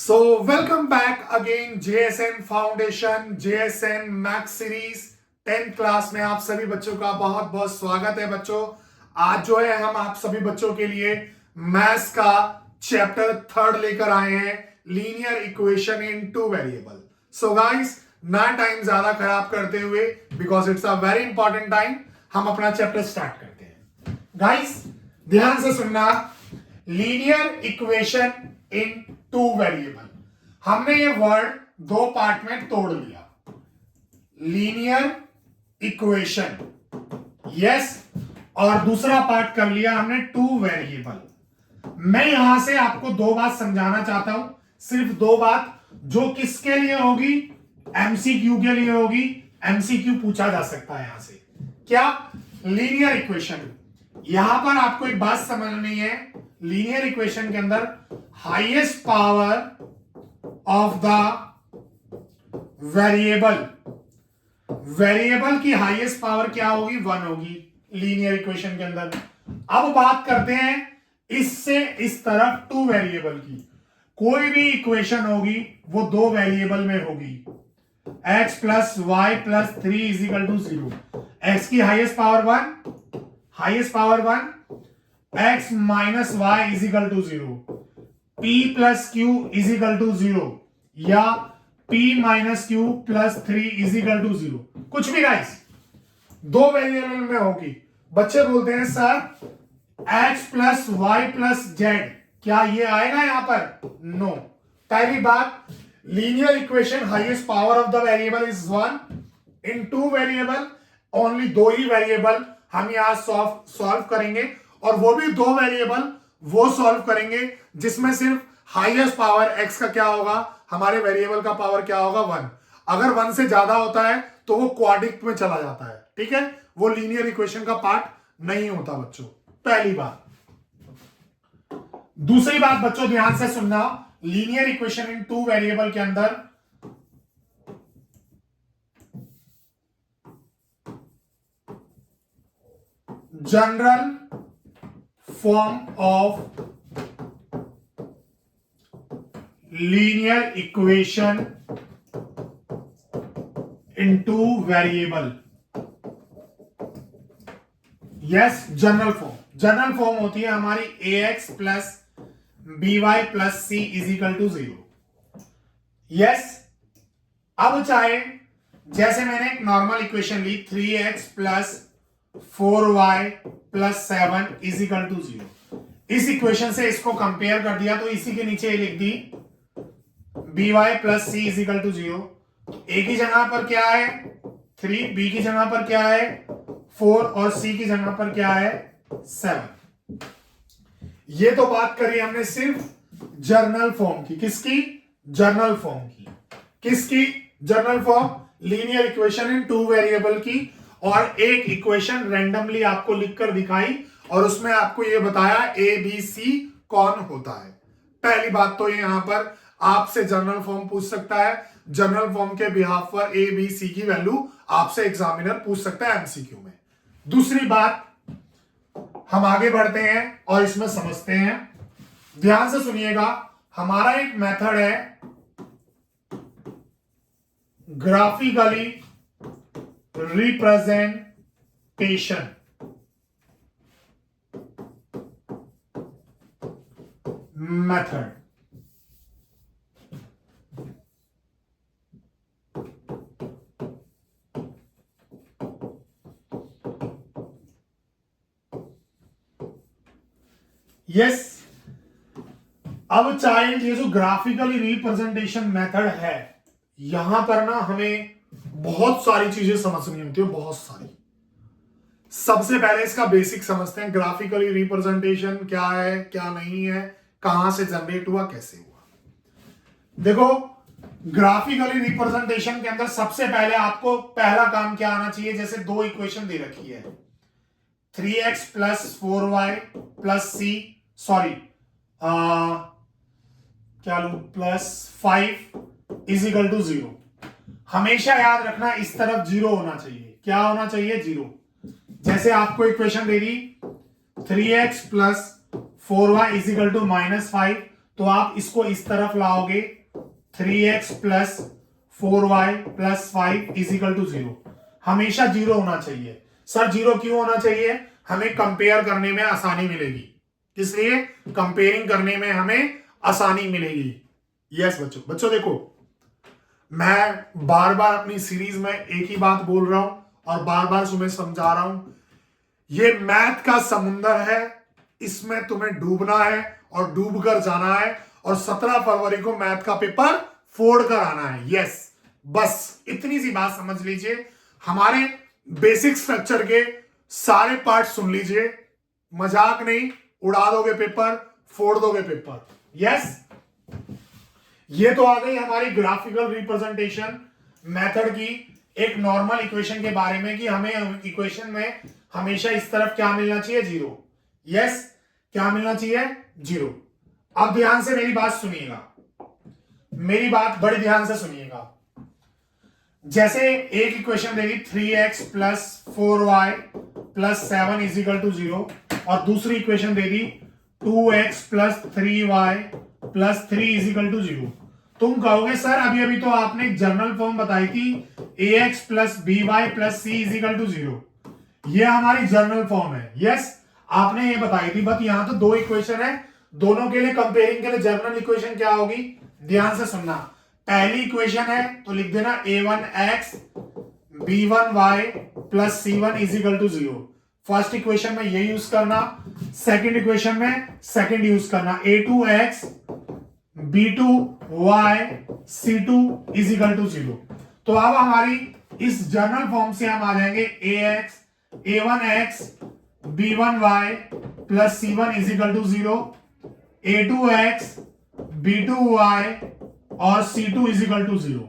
So welcome back again JSN foundation JSN maths series 10th class में आप सभी बच्चों का बहुत बहुत स्वागत है बच्चों। आज जो है हम आप सभी बच्चों के लिए मैथ्स का चैप्टर 3 लेकर आए हैं, linear equation in two variable. So guys, ना टाइम ज्यादा खराब करते हुए, because it's a very important time, हम अपना चैप्टर स्टार्ट करते हैं। गाइस ध्यान से सुनना, linear equation in two variable, हमने ये वर्ड दो पार्ट में तोड़ लिया। लीनियर इक्वेशन, यस, और दूसरा पार्ट कर लिया हमने टू वेरिएबल। मैं यहां से आपको दो बात समझाना चाहता हूं, सिर्फ दो बात, जो किसके लिए होगी, एमसीक्यू के लिए होगी। एमसीक्यू पूछा जा सकता है यहां से। क्या? Linear equation. यहां पर आपको एक बात समझनी है, लीनियर इक्वेशन के अंदर highest power of the variable की हाईएस्ट पावर क्या होगी? 1 होगी लीनियर इक्वेशन के अंदर। अब बात करते हैं इससे इस तरफ टू वेरिएबल की। कोई भी इक्वेशन होगी वो दो वेरिएबल में होगी। x plus Y plus 3 is equal to 0। X की highest power 1, x minus Y is equal to 0, p plus q is equal to 0, या p minus q plus 3 is equal to 0। कुछ भी guys दो variable में होगी। बच्चे बोलते हैं sir x plus Y plus Z, क्या ये आएगा यहां पर? नो। पहली बात, linear equation highest power of the variable is 1 in two variable. Only दो ही वेरिएबल हम यहां सॉल्व करेंगे, और वो भी दो वेरिएबल वो सॉल्व करेंगे जिसमें सिर्फ हाईएस्ट पावर x का क्या होगा, हमारे वेरिएबल का पावर क्या होगा? 1। अगर 1 से ज्यादा होता है तो वो क्वाड्रिक में चला जाता है, ठीक है, वो लीनियर इक्वेशन का पार्ट नहीं होता बच्चों। पहली बात। दूसरी बात बच्चों ध्यान से सुनना, linear equation in two variable के अंदर general form of linear equation in two variable, yes, general form होती है हमारी ax plus by plus c is equal to 0। Yes, अब चाहे जैसे मैंने एक नॉर्मल इक्वेशन ली 3x plus 4y plus 7 is equal to 0, इस इक्वेशन से इसको कंपेयर कर दिया तो इसी के नीचे लिख दी by plus c is equal to 0। a की जगह पर क्या है 3, b की जगह पर क्या है 4, और c की जगह पर क्या है 7। ये तो बात करी हमने सिर्फ जर्नल फॉर्म की। किसकी? जर्नल फॉर्म की। किसकी? Journal form, linear equation in two variable की। और एक इक्वेशन रैंडमली आपको लिखकर दिखाई और उसमें आपको यह बताया ए बी सी कौन होता है। पहली बात तो यहां पर आपसे जनरल फॉर्म पूछ सकता है, जनरल फॉर्म के बिहाफ पर ए बी सी की वैल्यू आपसे एग्जामिनर पूछ सकता है एमसीक्यू में। दूसरी बात, हम आगे बढ़ते हैं और इसमें समझते हैं। ध्यान से सुनिएगा, हमारा एक मेथड है ग्राफिकली रिप्रेजेंटेशन। Method, yes. अब चाइल्ड, ये जो ग्राफिकली रिप्रेजेंटेशन मेथड है, यहां पर ना हमें बहुत सारी चीजें समझनी होती है, बहुत सारी। सबसे पहले इसका बेसिक समझते हैं, ग्राफिकली रिप्रेजेंटेशन क्या है, क्या नहीं है, कहां से जनरेट हुआ, कैसे हुआ। देखो, ग्राफिकली रिप्रेजेंटेशन के अंदर सबसे पहले आपको पहला काम क्या आना चाहिए, जैसे दो इक्वेशन दे रखी है 3x plus 4y plus c, sorry क्या लू, प्लस 5 इज इक्वल टू 0। हमेशा याद रखना इस तरफ 0 होना चाहिए। क्या होना चाहिए? 0। जैसे आपको इक्वेशन दे दी 3x plus 4y is equal to -5, तो आप इसको इस तरफ लाओगे 3x plus 4y plus 5 is equal to 0। हमेशा 0 होना चाहिए। सर 0 क्यों होना चाहिए? हमें कंपेयर करने में आसानी मिलेगी। इसलिए कंपेयरिंग करने में हमें आसानी मिलेगी। यस बच्चों देखो, मैं बार बार अपनी सीरीज में एक ही बात बोल रहा हूं और बार बार तुम्हें समझा रहा हूं, ये मैथ का समुंदर है, इसमें तुम्हें डूबना है और डूब कर जाना है और 17 फरवरी को मैथ का पेपर फोड़ कर आना है। यस, बस इतनी सी बात समझ लीजिए। हमारे बेसिक स्ट्रक्चर के सारे पार्ट सुन लीजिए, मजाक नहीं, उड़ा दोगे पेपर, फोड़ दोगे पेपर। यस, ये तो आ गई हमारी ग्राफिकल रिप्रेजेंटेशन मेथड की एक नॉर्मल इक्वेशन के बारे में कि हमें इक्वेशन में हमेशा इस तरफ क्या मिलना चाहिए? 0। यस, क्या मिलना चाहिए? 0। अब ध्यान से मेरी बात सुनिएगा, मेरी बात बड़े ध्यान से सुनिएगा। जैसे एक इक्वेशन देगी 3x plus 4y plus 7 is equal to 0 और दूसरी इक्वेशन दे दी 2x plus 3y plus 3 is equal to 0। तुम कहोगे सर अभी अभी तो आपने जनरल फॉर्म बताई थी ax plus by plus c is equal to 0। ये हमारी जनरल फॉर्म है। यस, आपने ये बताई थी, बट यहां तो दो इक्वेशन है, दोनों के लिए कंपेयरिंग के लिए जनरल इक्वेशन क्या होगी? ध्यान से सुनना। पहली इक्वेशन है तो लिख देना a1x b1y plus c1 is equal to 0। First equation में ये यूज करना, सेकंड इक्वेशन में सेकंड यूज करना a2x b2y c2 is equal to 0। तो अब हमारी इस जनरल फॉर्म से हम आ जाएंगे a1x b1y plus c1 is equal to 0, a2x b2y और c2 इजिकल टू 0।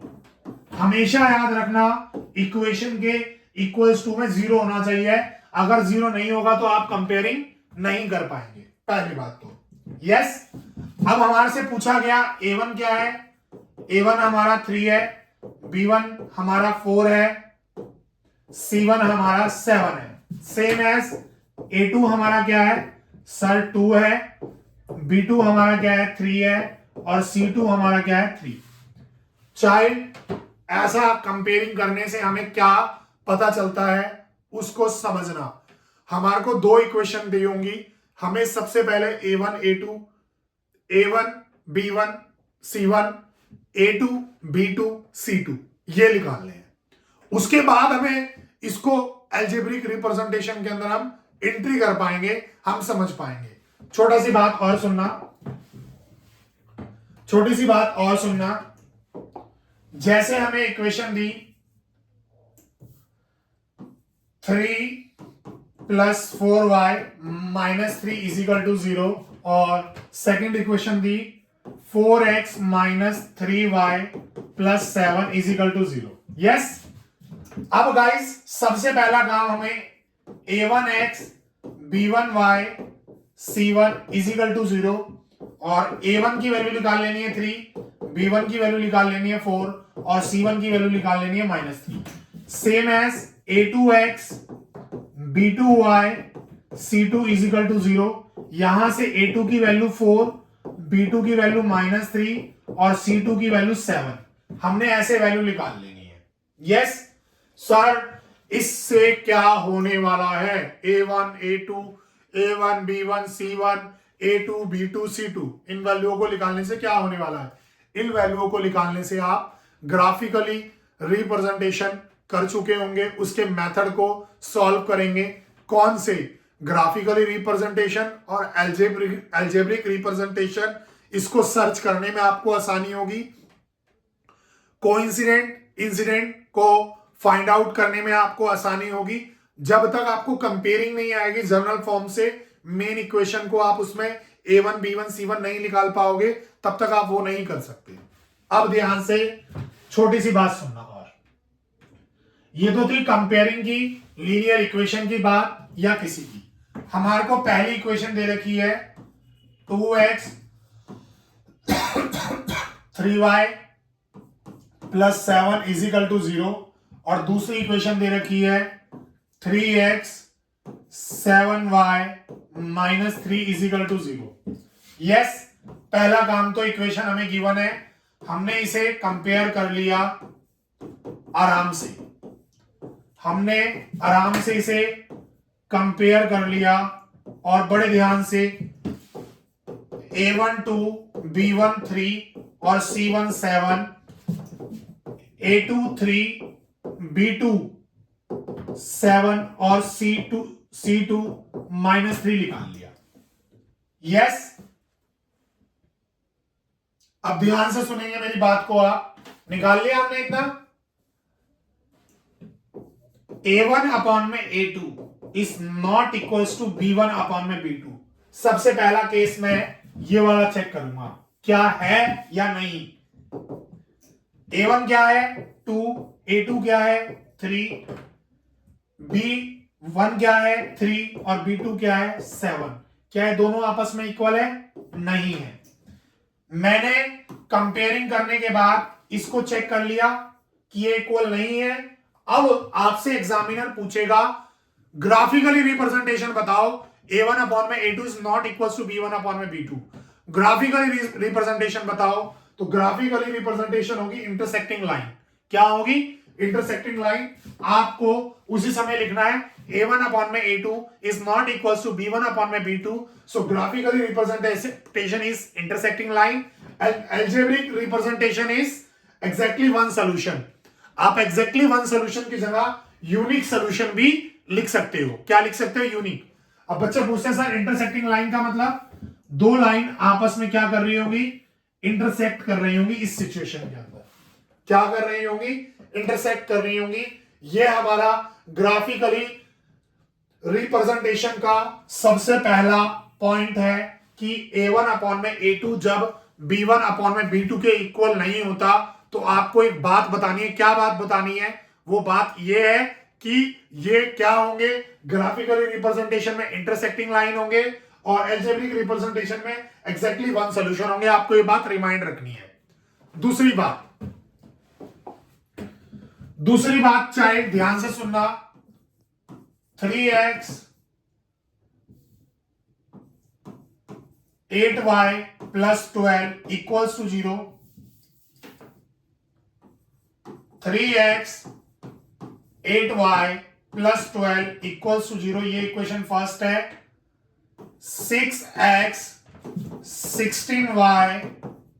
हमेशा याद रखना इक्वेशन के इक्वल्स टू में 0 होना चाहिए। अगर 0 नहीं होगा तो आप कंपेयरिंग नहीं कर पाएंगे, पहली बात तो। यस, अब हमारे से पूछा गया a1 क्या है? a1 हमारा 3 है, b1 हमारा 4 है, c1 हमारा 7 है। सेम एज a2 हमारा क्या है? सर 2 है, b2 हमारा क्या है? 3 है और c2 हमारा क्या है? 3। चाइल्ड, ऐसा कंपेयरिंग करने से हमें क्या पता चलता है उसको समझना। हमारे को दो इक्वेशन दी होंगी, हमें सबसे पहले a1 a2 a1 b1 c1 a2 b2 c2 ये निकालने हैं। उसके बाद हमें इसको एल्जेब्रिक रिप्रेजेंटेशन के अंदर हम एंट्री कर पाएंगे, हम समझ पाएंगे। छोटी सी बात और सुनना, जैसे हमें इक्वेशन दी 3 plus 4y minus 3 is equal to 0 और सेकंड इक्वेशन दी 4x minus 3y plus 7 is equal to 0। Yes, अब गाइस सबसे पहला काम हमें a1x b1y c1 is equal to 0 और a1 की वैल्यू निकाल लेनी है 3, b1 की वैल्यू निकाल लेनी है 4 और c1 की वैल्यू निकाल लेनी है -3। Same as a2x b2y c2 is equal to 0। यहां से a2 की वैल्यू 4, b2 की वैल्यू -3 और c2 की वैल्यू 7, हमने ऐसे वैल्यू निकाल लेनी है। यस सर, इससे क्या होने वाला है? a1 a2 a1 b1 c1 a2 b2 c2 इन वैल्यूओं को निकालने से क्या होने वाला है? इन वैल्यूओं को निकालने से आप ग्राफिकली रिप्रेजेंटेशन कर चुके होंगे, उसके मेथड को सॉल्व करेंगे। कौन से? ग्राफिकली रिप्रेजेंटेशन और एल्जेब्रिक रिप्रेजेंटेशन। इसको सर्च करने में आपको आसानी होगी। कोइंसिडेंट इंसिडेंट को फाइंड आउट करने में आपको आसानी होगी। जब तक आपको कंपेयरिंग नहीं आएगी जनरल फॉर्म से मेन इक्वेशन को, आप उसमें a1 b1 c1 नहीं निकाल पाओगे, तब तक आप वो नहीं कर सकते। अब ध्यान से छोटी सी बात सुनना, और ये तो थी कंपेयरिंग की, लीनियर इक्वेशन की बात या किसी की। हमारे को पहली इक्वेशन दे रखी है 2x 3y plus 7 is equal to 0 और दूसरी इक्वेशन दे रखी है 3x 7y minus 3 is equal to 0। Yes, पहला काम तो इक्वेशन हमें गिवन है, हमने इसे कंपेयर कर लिया आराम से, हमने आराम से इसे कंपेयर कर लिया और बड़े ध्यान से A1 2, B1 3 और C1 7, A2 3, B2 7 और C2 -3 निकाल लिया। यस, अब ध्यान से सुनेंगे मेरी बात को, आप निकाल लिया हमने इतना। A1 अपॉन में A2 is not equals to B1 upon में B2। सबसे पहला केस में ये वाला चेक करूंगा क्या है या नहीं। A1 क्या है 2, A2 क्या है 3, B1 क्या है 3 और B2 क्या है 7। क्या है दोनों आपस में इक्वल है? नहीं है। मैंने कंपेयरिंग करने के बाद इसको चेक कर लिया कि ये इक्वल नहीं है। अब आपसे एग्जामिनर पूछेगा ग्राफिकली रिप्रेजेंटेशन बताओ, A1 अपॉन में A2 is not equal to B1 upon में B2। ग्राफिकली रिप्रेजेंटेशन बताओ, तो ग्राफिकली रिप्रेजेंटेशन होगी इंटरसेक्टिंग लाइन। क्या होगी? Intersecting line. आपको उसी समय लिखना है A1 अपॉन में A2 is not equal to B1 upon में B2, so graphically representation is intersecting line and algebraic representation is exactly one solution. आप एग्जैक्टली वन सोल्यूशन की जगह यूनिक सोल्यूशन भी लिख सकते हो। क्या लिख सकते हो? यूनिक। अब बच्चे पूछते हैं सर इंटरसेक्टिंग लाइन का मतलब दो लाइन आपस में क्या कर रही होगी? इंटरसेक्ट कर रही होंगी। इस सिचुएशन के अंदर क्या कर रही होंगी? इंटरसेक्ट कर रही होंगी। ये हमारा ग्राफिकली रिप्रेजेंटेशन का सबसे पहला पॉइंट है कि A1 अपॉन में A2 जब B1 अपॉन में B2 के इक्वल नहीं होता, तो आपको एक बात बतानी है। क्या बात बतानी है? वो बात ये है कि ये क्या होंगे? ग्राफिकली रिप्रेजेंटेशन में इंटरसेक्टिंग लाइन होंगे और अलजेब्रिक रिप्रेजेंटेशन में एग्जैक्टली वन सॉल्यूशन होंगे। आपको ये बात रिमाइंड रखनी है। दूसरी बात चाहे ध्यान से सुनना, 3x 8y plus 12 equals to 0। 3x 8y plus 12 equals to 0, ये इक्वेशन फर्स्ट है। 6x 16y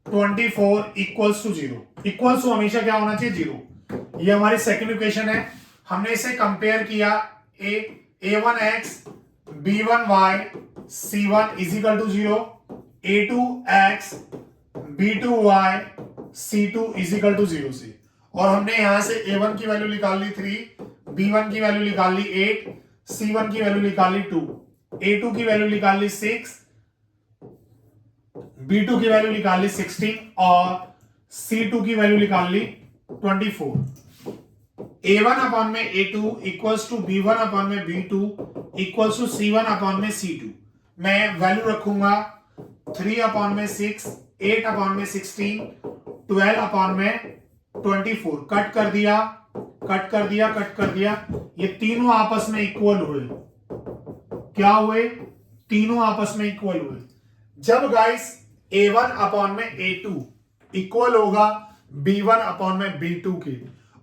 24 equals to 0। Equals to हमेशा क्या होना चाहिए? 0। ये हमारी सेकंड इक्वेशन है। हमने इसे कंपेयर किया A1x B1y C1 is equal to 0, A2x B2y C2 is equal to 0 से, और हमने यहां से A1 की वैल्यू निकाल ली 3, B1 की वैल्यू निकाल ली 8, C1 की वैल्यू निकाल ली 2, A2 की वैल्यू निकाल ली 6, B2 की वैल्यू निकाल ली 16 और C2 की वैल्यू निकाल ली 24। A1 अपॉन में A2 equals to B1 upon में B2 equals to C1 upon में C2। मैं वैल्यू रखूंगा 3 अपॉन में 6, 8 अपॉन में 16, 12 अपॉन में 24। कट कर दिया। ये तीनों आपस में इक्वल हुए। क्या हुए? तीनों आपस में इक्वल हुए। जब गाइस A1 अपॉन में A2 इक्वल होगा B1 अपॉन में B2 के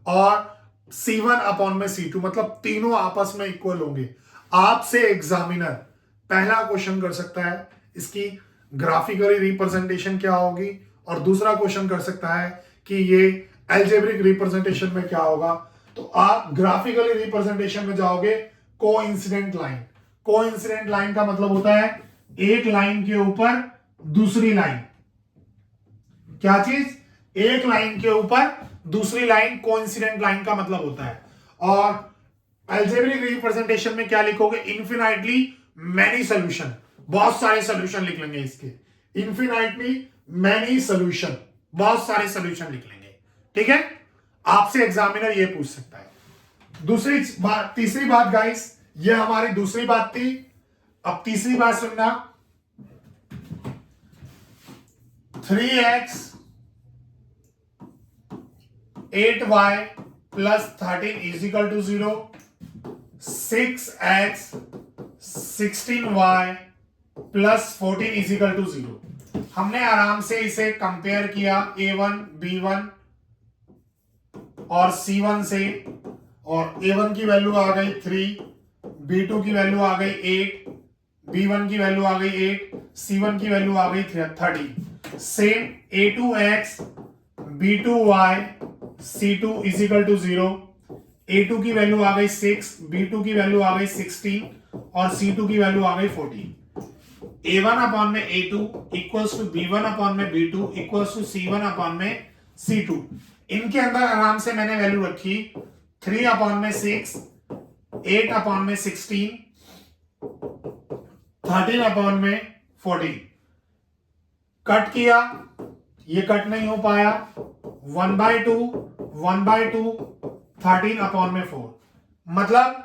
और C1 अपॉन में C2, मतलब तीनों आपस में इक्वल होंगे, आपसे एग्जामिनर पहला क्वेश्चन कर सकता है इसकी ग्राफिकली रिप्रेजेंटेशन क्या होगी, और दूसरा क्वेश्चन कर सकता है कि ये अलजेब्रिक रिप्रेजेंटेशन में क्या होगा। तो आप ग्राफिकली रिप्रेजेंटेशन में जाओगे कोइंसिडेंट लाइन। कोइंसिडेंट लाइन का मतलब होता है एक लाइन के ऊपर दूसरी लाइन। क्या चीज? एक लाइन के ऊपर दूसरी लाइन कोइंसिडेंट लाइन का मतलब होता है। और अलजेब्रिक रिप्रेजेंटेशन में क्या लिखोगे? Infinitely many solution. बहुत सारे सॉल्यूशन लिख लेंगे इसके। इनफिनाइटली मैनी सॉल्यूशन, बहुत सारे सॉल्यूशन लिख लेंगे। ठीक है, आपसे एग्जामिनर ये पूछ सकता है। तीसरी बात गाइस, ये हमारी दूसरी बात थी। अब तीसरी बात सुनना, 3x 8y plus 13 is equal to 0, 6x 16y plus 14 is equal to 0। हमने आराम से इसे कंपेयर किया A1 B1 और C1 से, और A1 की वैल्यू आ गई 3, B2 की वैल्यू आ गई 8, B1 की वैल्यू आ गई 8, C1 की वैल्यू आ गई 30। Same A2x B2y C2 is equal to 0, A2 की वैल्यू आ गई 6, B2 की वैल्यू आ गई 16 और C2 की वैल्यू आ गई 14। A1 अपॉन में A2 equals to B1 upon में B2 equals to C1 upon में C2। इनके अंदर आराम से मैंने वैल्यू रखी 3 अपॉन में 6, 8 अपॉन में 16, 13 अपॉन में 14। कट किया, ये कट नहीं हो पाया, 1/2 1/2 13 अपॉन में 4। मतलब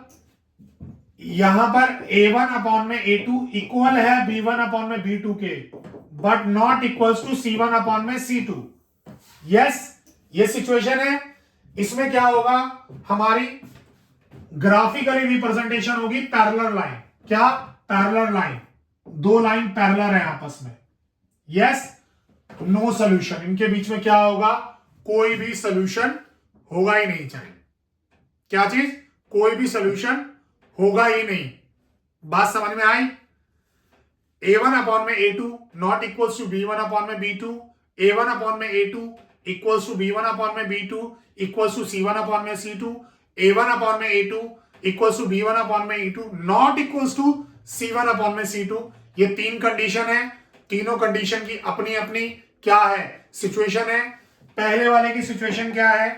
यहां पर A1 अपॉन में A2 इक्वल है B1 अपॉन में B2 के, but not equals to C1 upon में C2। यस, ये सिचुएशन है। इसमें क्या होगा, हमारी ग्राफिकली रिप्रेजेंटेशन होगी पैरेलल लाइन। क्या? पैरेलल लाइन, दो लाइन पैरेलल है आपस में। यस, नो सॉल्यूशन, इनके बीच में क्या होगा, कोई भी सॉल्यूशन होगा ही नहीं। चाहिए क्या चीज? कोई भी सॉल्यूशन होगा ही नहीं। बात समझ में आई? A1 अपॉन में A2 not equals to B1 upon में B2, A1 अपॉन में A2 equals to B1 upon में B2 equals to C1 upon में C2, A1 अपॉन में A2 equals to B1 upon में E2 not equals to C1 upon में C2। ये तीन condition है, तीनों कंडीशन की अपनी अपनी क्या है, सिचुएशन है। पहले वाले की सिचुएशन क्या है,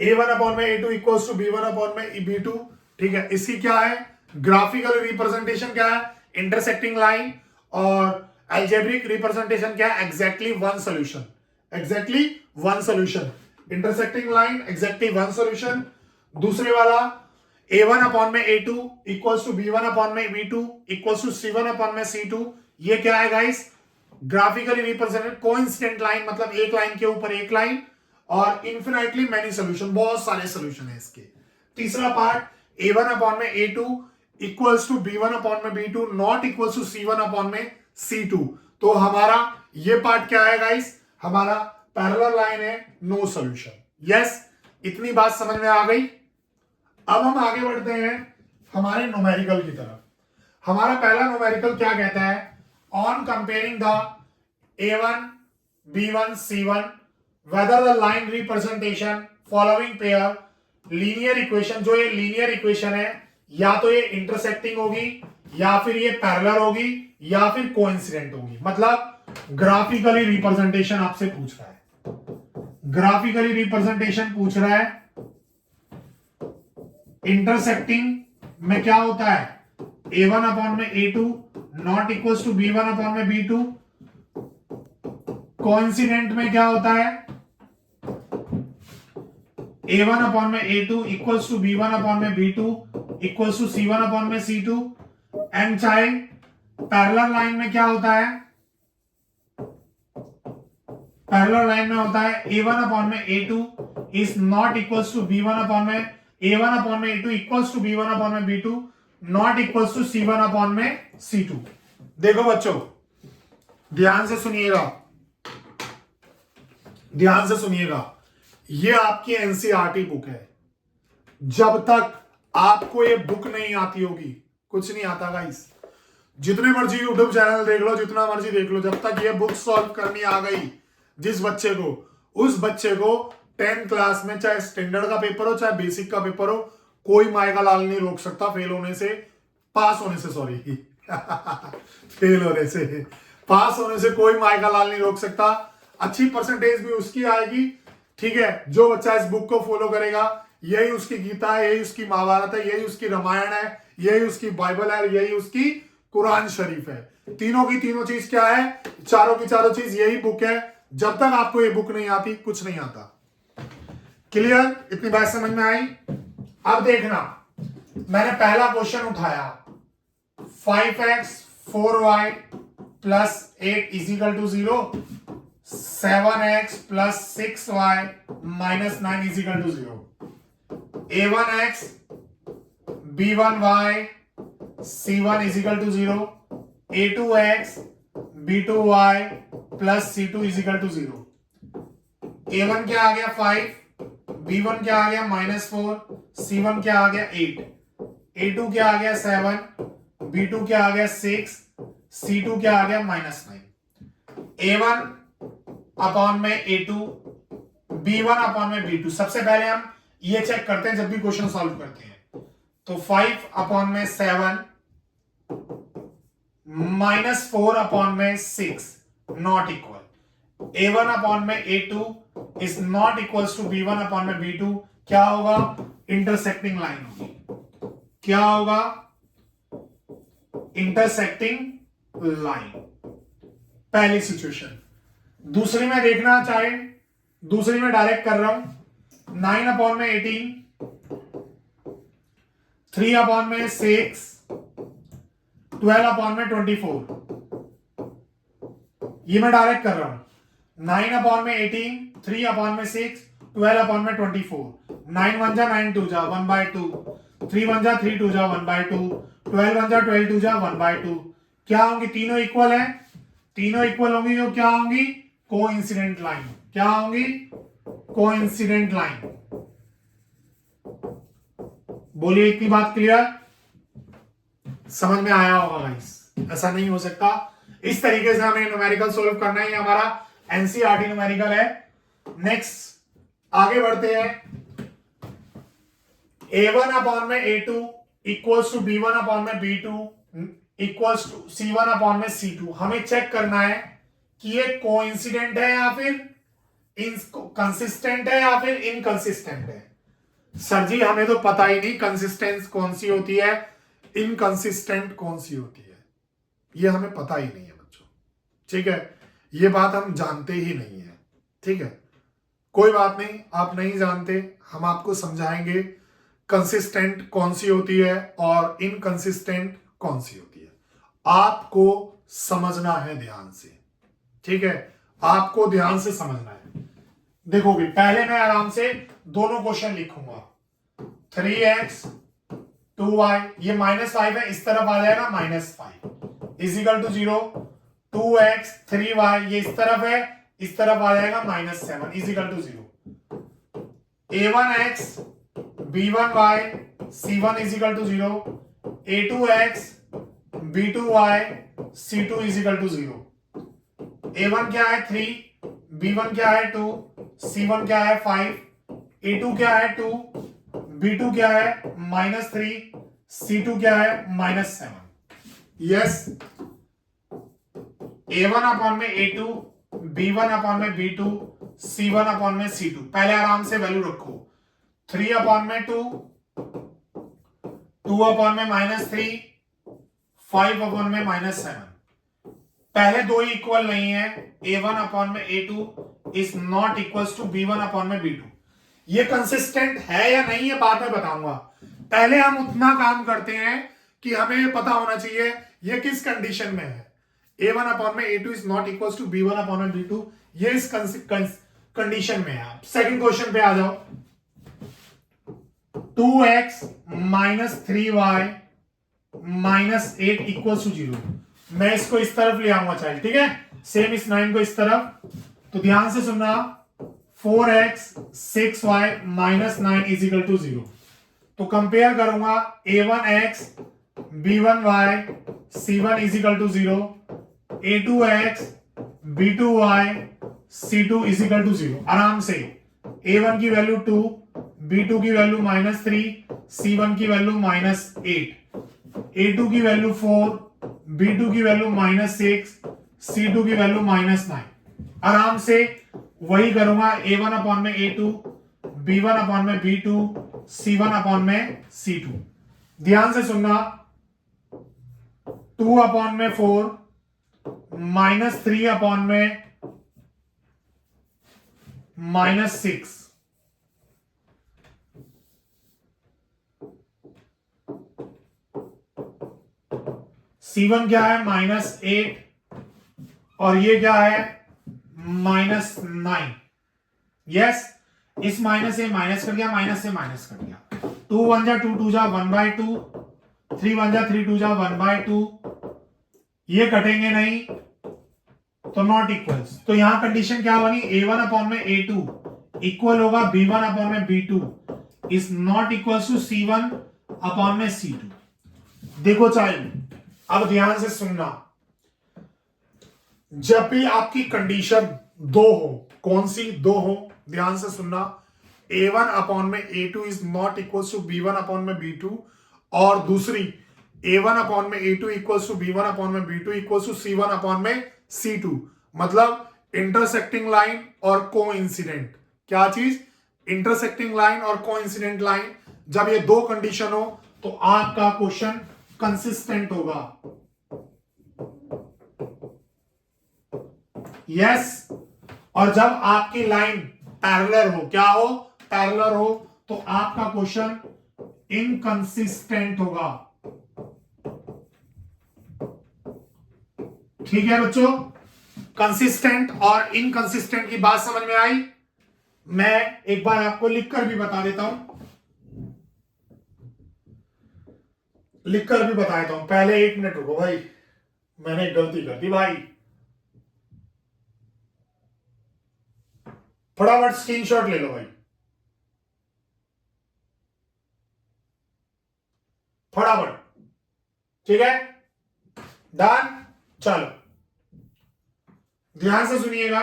A1 अपॉन में A2 equals to B1 upon में B2। ठीक है, इसकी क्या है, ग्राफिकल रिप्रेजेंटेशन क्या है, इंटरसेक्टिंग लाइन, और अलजेब्रिक रिप्रेजेंटेशन क्या है, exactly one solution. Exactly one solution, intersecting line exactly one solution. दूसरे वाला A1 अपॉन में A2 equals to B1 upon में B2 equals to C1 upon में C2। ये क्या है guys, graphically represented coincident line, मतलब एक लाइन के ऊपर एक लाइन, और इन्फिनाइटली मेनी सॉल्यूशन, बहुत सारे सॉल्यूशन है इसके। तीसरा पार्ट A1 अपॉन में A2 equals to B1 upon में B2 not equals to C1 upon में C2। तो हमारा ये पार्ट क्या है गाइस, हमारा पैरेलल लाइन है, नो सॉल्यूशन। यस, इतनी बात समझ में आ गई। अब हम आगे बढ़ते हैं हमारे न्यूमेरिकल की तरफ। हमारा पहला न्यूमेरिकल क्या कहता है, on comparing the A1 B1 C1 whether the line representation following pair linear equation, जो ये लीनियर इक्वेशन है, या तो ये इंटरसेक्टिंग होगी, या फिर ये पैरेलल होगी, या फिर कोइंसिडेंट होगी। मतलब ग्राफिकली रिप्रेजेंटेशन आपसे पूछ रहा है, ग्राफिकली रिप्रेजेंटेशन पूछ रहा है। इंटरसेक्टिंग में क्या होता है, A1 अपॉन में A2 not equals to B1 upon में B2। कोइंसिडेंट में क्या होता है, A1 अपॉन में A2 equals to B1 upon में B2 equals to C1 upon में C2। And child parallel line में क्या होता है, पैरेलल लाइन में होता है A1 अपॉन में A2 is not equals to B1 upon में A1 अपॉन में A2 equals to B1 upon में B2 not equals to C1 upon में C2। देखो बच्चों, ध्यान से सुनिएगा, ध्यान से सुनिएगा, ये आपकी एनसीईआरटी बुक है। जब तक आपको ये बुक नहीं आती होगी, कुछ नहीं आता गाइस। जितने मर्जी यूट्यूब चैनल देख लो, जितना मर्जी देख लो, जब तक ये बुक सॉल्व करनी आ गई जिस बच्चे को, उस बच्चे को 10th क्लास में चाहे स्टैंडर्ड का पेपर हो चाहे बेसिक का पेपर हो, कोई माई का लाल नहीं रोक सकता फेल होने से, पास होने से, सॉरी फेल होने से, पास होने से कोई माई का लाल नहीं रोक सकता। अच्छी परसेंटेज भी उसकी आएगी। ठीक है, जो बच्चा इस बुक को फॉलो करेगा, यही उसकी गीता है, यही उसकी महाभारत है, यही उसकी रामायण है, यही उसकी बाइबल है, यही उसकी कुरान शरीफ है। तीनों की तीनों चीज क्या है, चारों की चारों चीज यही बुक है। जब तक आपको ये बुक नहीं आती, कुछ नहीं आता। क्लियर? इतनी बात समझ में आई? अब देखना, मैंने पहला क्वेश्चन उठाया, 5x 4y plus 8 is equal to 0, 7x plus 6y minus 9 is equal to 0, A1x B1y C1 is equal to 0, A2x B2y plus C2 is equal to 0। A1 क्या आ गया 5, B1 क्या आ गया -4, C1 क्या आ गया 8, A2 क्या आ गया 7, B2 क्या आ गया 6, C2 क्या आ गया -9। A1 अपॉन में A2, B1 अपॉन में B2। सबसे पहले हम ये चेक करते हैं जब भी क्वेश्चन सॉल्व करते हैं, तो 5 अपॉन में 7 -4 अपॉन में 6 नॉट इक्वल। A1 अपॉन में A2 is not equals to B1 upon में B2। क्या होगा? इंटरसेक्टिंग लाइन होगी। क्या होगा? Intersecting line. पहली सिचुएशन। दूसरी में देखना चाहे, दूसरी में डायरेक्ट कर रहा हूं। 9 अपॉन में 18, 3 अपॉन में 6, 12 अपॉन में 24। ये मैं डायरेक्ट कर रहा हूं। 9 अपॉन में 18, 3 अपॉन में 6, 12 अपॉन में 24। 9 1 जा 9 2 जा 1/2, 3 1 जा 3 2 जा 1/2, 12 1 जा 12 2 जा 1/2। क्या होंगी? तीनों इक्वल है। तीनों इक्वल होंगी जो क्या होंगी? Coincident line. क्या होंगी? Coincident line. बोलिए, इतनी बात क्लियर? समझ में आया होगा गाइस? ऐसा नहीं हो सकता। इस तरीके से हमें न्यूमेरिकल सोल्व करना है। हमारा एनसीईआरटी न्यूमेरिकल है। नेक्स्ट आगे बढ़ते हैं। A1 अपॉन में A2 equals to B1 upon में B2 equals to C1 upon में C2। हमें चेक करना है कि ये कोइंसिडेंट है या फिर कंसिस्टेंट है या फिर इनकंसिस्टेंट है। सर जी हमें तो पता ही नहीं कंसिस्टेंस कौन सी होती है, इनकंसिस्टेंट कौन सी होती है, ये हमें पता ही नहीं है बच्चों। ठीक है, ये बात हम जानते ही नहीं है। ठीक है, कोई बात नहीं, आप नहीं जानते, हम आपको समझाएंगे कंसिस्टेंट कौन सी होती है और इनकंसिस्टेंट कौन सी होती है। आपको समझना है ध्यान से। ठीक है, आपको ध्यान से समझना है। देखोगे, पहले मैं आराम से दोनों क्वेश्चन लिखूंगा। 3x 2y, ये -5 है, इस तरफ आ जाएगा -5 is equal to 0। 2x 3y, ये इस तरफ है, इस तरफ आ जाएगा -7 is equal to 0। A1x B1y C1 is equal to 0। A2x B2y C2 is equal to 0। A1 क्या है 3, B1 क्या है 2, C1 क्या है 5, A2 क्या है 2, B2 क्या है -3, C2 क्या है -7। यस, A1 अपॉन में A2, B1 अपॉन में B2, C1 अपॉन में C2। पहले आराम से वैल्यू रखो। 3 अपॉन में 2, 2 अपॉन में -3, 5 अपॉन में -7। पहले दो ही इक्वल नहीं है। A1 अपॉन में A2 is not equals to B1 upon में B2। ये कंसिस्टेंट है या नहीं है बाद में बताऊंगा। पहले हम उतना काम करते हैं कि हमें पता होना चाहिए ये किस कंडीशन में है। A1 अपॉन में A2 is not equals to B1 upon में B2, ये इस कंडीशन में है। सेकंड क्वेश्चन पे आ जाओ। 2x - 3y - 8 equals to 0। मैं इसको इस तरफ ले आऊंगा चाइल्ड। ठीक है, सेम इस 9 को इस तरफ। तो ध्यान से सुनना, 4x 6y - 9 is equal to 0। तो कंपेयर करूंगा A1x B1y C1 is equal to 0, A2x B2y C2 is equal to 0। आराम से A1 की वैल्यू 2, B2 की वैल्यू -3, C1 की वैल्यू -8, A2 की वैल्यू 4, B2 की वैल्यू -6, C2 की वैल्यू -9। आराम से वही करूंगा। A1 अपॉन में A2, B1 अपॉन में B2, C1 अपॉन में C2। ध्यान से सुनना, 2 अपॉन में 4, -3 अपॉन में -6, C1 क्या है -8 और ये क्या है -9। यस, इस माइनस से माइनस कर दिया, माइनस से माइनस कर दिया। 2 1 जा 2 2 जा 1/2, 3 1 जा 3 2 जा 1/2। ये कटेंगे नहीं, तो नॉट इक्वल्स, तो यहां कंडीशन क्या बनी, A1 अपॉन में A2 इक्वल होगा B1 अपॉन में B2 is not equals to C1 upon में C2। देखो चाइल्ड, अब ध्यान से सुनना, जब भी आपकी कंडीशन दो हो, कौन सी दो हो, ध्यान से सुनना, A1 अपॉन में A2 is not equals to B1 upon में B2, और दूसरी A1 अपॉन में A2 equals to B1 upon में B2 equals to C1 upon में C2, मतलब इंटरसेक्टिंग लाइन और कोइंसिडेंट। क्या चीज, इंटरसेक्टिंग लाइन और कोइंसिडेंट लाइन। जब ये दो कंडीशन हो तो आपका क्वेश्चन कंसिस्टेंट होगा। यस, और जब आपकी लाइन पैरेलल हो, क्या हो, पैरेलल हो, तो आपका क्वेश्चन इनकंसिस्टेंट होगा। ठीक है बच्चों, कंसिस्टेंट और इनकंसिस्टेंट की बात समझ में आई। मैं एक बार आपको लिखकर भी बता देता हूं, लिखकर भी बता देता हूं। पहले 1 मिनट रुको भाई, मैंने एक गलती कर दी भाई, फटाफट स्क्रीनशॉट ले लो भाई, फटाफट। ठीक है, डन। चलो ध्यान से सुनिएगा,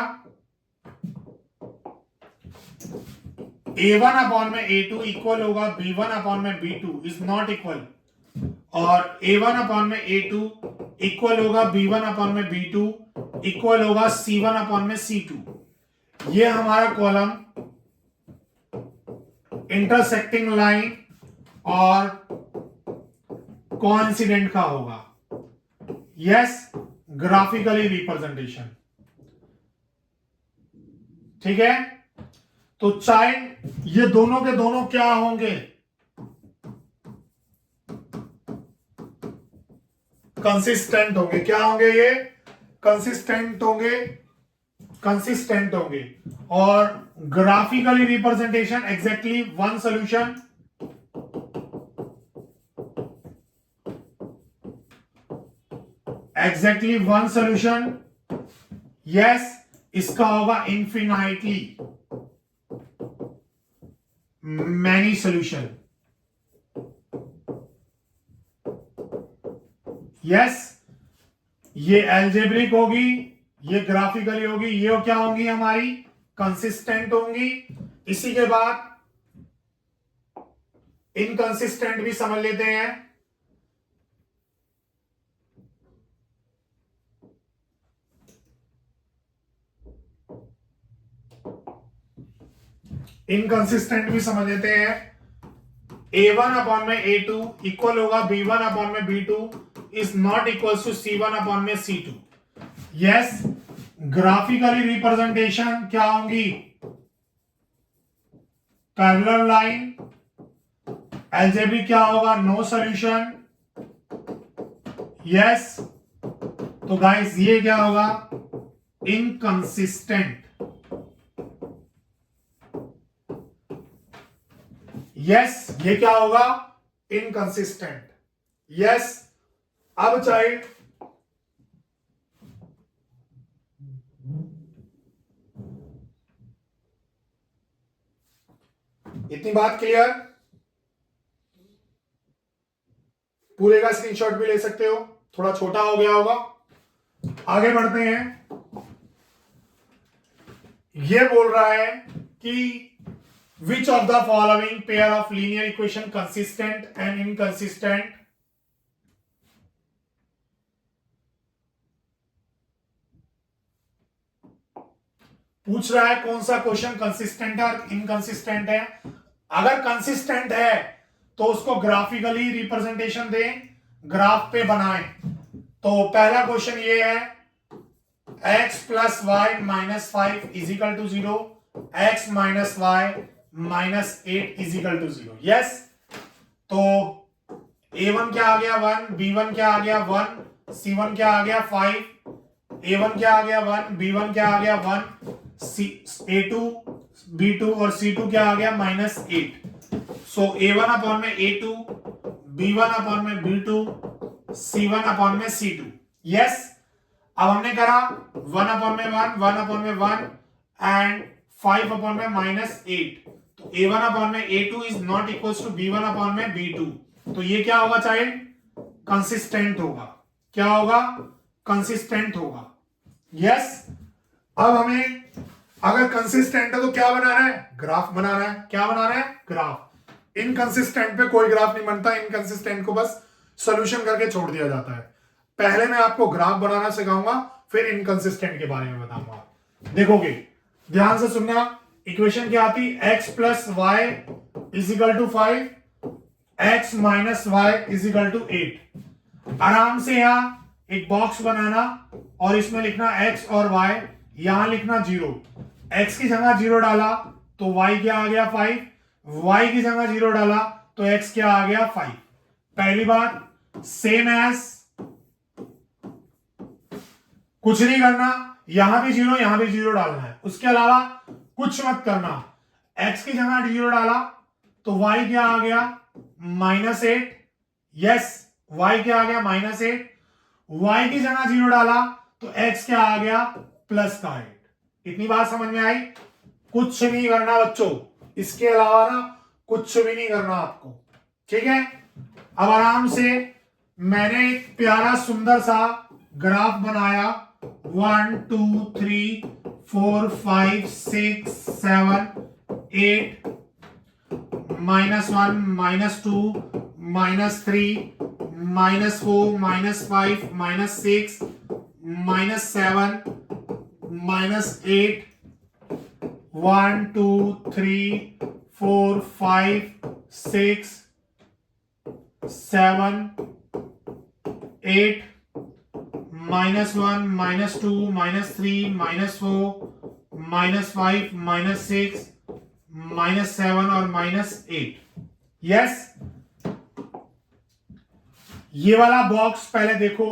A1 अपॉन में A2 इक्वल होगा B1 अपॉन में B2 इज नॉट इक्वल, और A1 अपॉन में A2 इक्वल होगा B1 अपॉन में B2 इक्वल होगा C1 अपॉन में C2। ये हमारा कॉलम इंटरसेक्टिंग लाइन और कोइंसिडेंट का होगा। Yes, graphically representation. ठीक है, तो चाइल्ड ये दोनों के दोनों क्या होंगे, कंसिस्टेंट होंगे। क्या होंगे ये, कंसिस्टेंट होंगे, कंसिस्टेंट होंगे। और graphically representation exactly one solution, exactly one solution. Yes, इसका होगा इन्फिनाइटली मैनी सॉल्यूशन। यस, ये एल्जेब्रिक होगी, ये ग्राफिकली होगी, ये क्या होंगी हमारी, कंसिस्टेंट होंगी। इसी के बाद इनकंसिस्टेंट भी समझ लेते हैं। इनकंसिस्टेंट भी समझ लेते हैं। A1 अपॉन में A2 इक्वल होगा B1 अपॉन में B2 is not equal to C1 upon में C2। यस, ग्राफिकली रिप्रेजेंटेशन क्या होंगी, पैरेलल लाइन। अलजेब्रिक क्या होगा, नो सॉल्यूशन। यस, तो गाइस ये क्या होगा, इनकंसिस्टेंट। यस, ये क्या होगा, इनकंसिस्टेंट। यस, अब चाइल्ड इतनी बात क्लियर, पूरे का स्क्रीनशॉट भी ले सकते हो, थोड़ा छोटा हो गया होगा। आगे बढ़ते हैं। ये बोल रहा है कि which of the following pair of linear equation consistent and inconsistent? पूछ रहा है कौन सा क्वेश्चन कंसिस्टेंट है और इनकंसिस्टेंट है। अगर कंसिस्टेंट है तो उसको ग्राफिकली रिप्रेजेंटेशन दें, ग्राफ पे बनाएं। तो पहला क्वेश्चन ये है, x plus Y minus 5 is equal to 0, x minus Y minus 8 is equal to 0। Yes, तो A1 क्या आ गया 1, B1 क्या आ गया 1, C1 क्या आ गया 5, A1 क्या आ गया 1, B1 क्या आ गया 1, A2 B2 और C2 क्या आ गया -8। सो A1 अपॉन में A2, B1 अपॉन में B2, C1 अपॉन में C2। यस, अब हमने करा 1 अपॉन में 1, 1 अपॉन में 1 एंड 5 अपॉन में -8। तो a1 अपॉन में a2 is not equal to b1 upon में b2। तो ये क्या होगा चाइल्ड? कंसिस्टेंट होगा। क्या होगा? कंसिस्टेंट होगा। यस। अब हमें अगर कंसिस्टेंट है तो क्या बनाना है? ग्राफ बनाना है। क्या बनाना है? ग्राफ। इनकंसिस्टेंट पे कोई ग्राफ नहीं बनता, इनकंसिस्टेंट को बस सॉल्यूशन करके छोड़ दिया जाता है। पहले मैं आपको ग्राफ बनाना सिखाऊंगा, फिर इनकंसिस्टेंट के बारे में बताऊंगा। देखोगे, ध्यान से सुनना। इक्वेशन क्या आती? x plus Y is equal to 5, x minus Y is equal to 8। आराम से यहां एक बॉक्स बनाना और इसमें लिखना x और y, यहां लिखना 0। x की जगह 0 डाला तो y क्या आ गया? 5। y की जगह 0 डाला तो x क्या आ गया? 5। पहली बात, सेम एज, कुछ नहीं करना, यहां भी 0 यहां भी 0 डालना है। उसके अलावा कुछ मत करना। x की जगह 0 डाला तो y क्या आ गया? -8। यस, y क्या आ गया? -8। y की जगह 0 डाला तो x क्या आ गया? +8। इतनी बात समझ में आई? कुछ नहीं करना बच्चों, इसके अलावा ना कुछ भी नहीं करना आपको। ठीक है? अब आराम से मैंने एक प्यारा सुंदर सा ग्राफ बनाया। 1 2 3 4 5 6 7 8 -1 -2 -3 -4 -5 -6 -7 -8 1 2 3 4 5 6 7 8 -1 -2 -3 -4 -5 -6 -7 और -8। यस, ये वाला बॉक्स पहले देखो।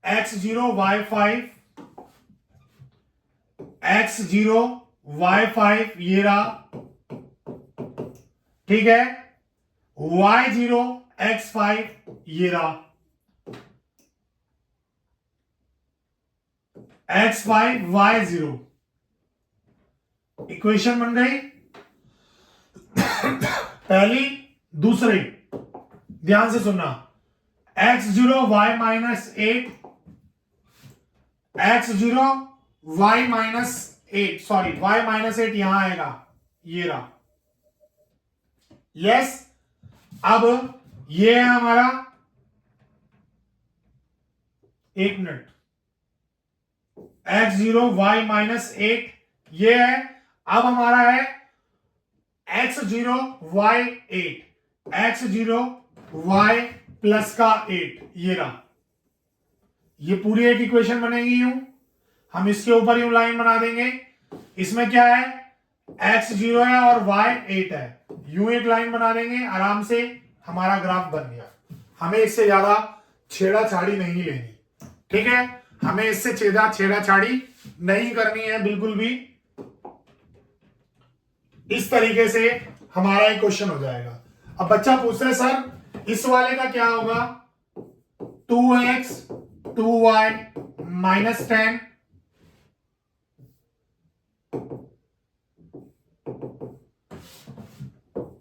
x0 y5 x0 y5 ये रहा। ठीक है? y0 x5 ये रहा। x5 y0 इक्वेशन बन गई पहली। दूसरी, ध्यान से सुनना। x0 y -8 x0 y -8 sorry y -8 यहां आएगा, ये रहा। यस। अब ये है हमारा, एक मिनट, x0 y -8 ये है। अब हमारा है x0 y 8 x0 y plus का 8 ये रहा। ये पूरी एक इक्वेशन बनेगी यूं। हम इसके ऊपर यूं लाइन बना देंगे। इसमें क्या है? x0 है और y 8 है। यूं एक लाइन बना देंगे, आराम से हमारा ग्राफ बन गया। हमें इससे ज्यादा छेड़ाछाड़ी नहीं लेनी। ठीक है? हमें इससे छेड़ाछाड़ी नहीं करनी है बिल्कुल भी। इस तरीके से हमारा एक क्वेश्चन हो जाएगा। अब बच्चा पूछ रहे सर इस वाले का क्या होगा? 2x 2y -10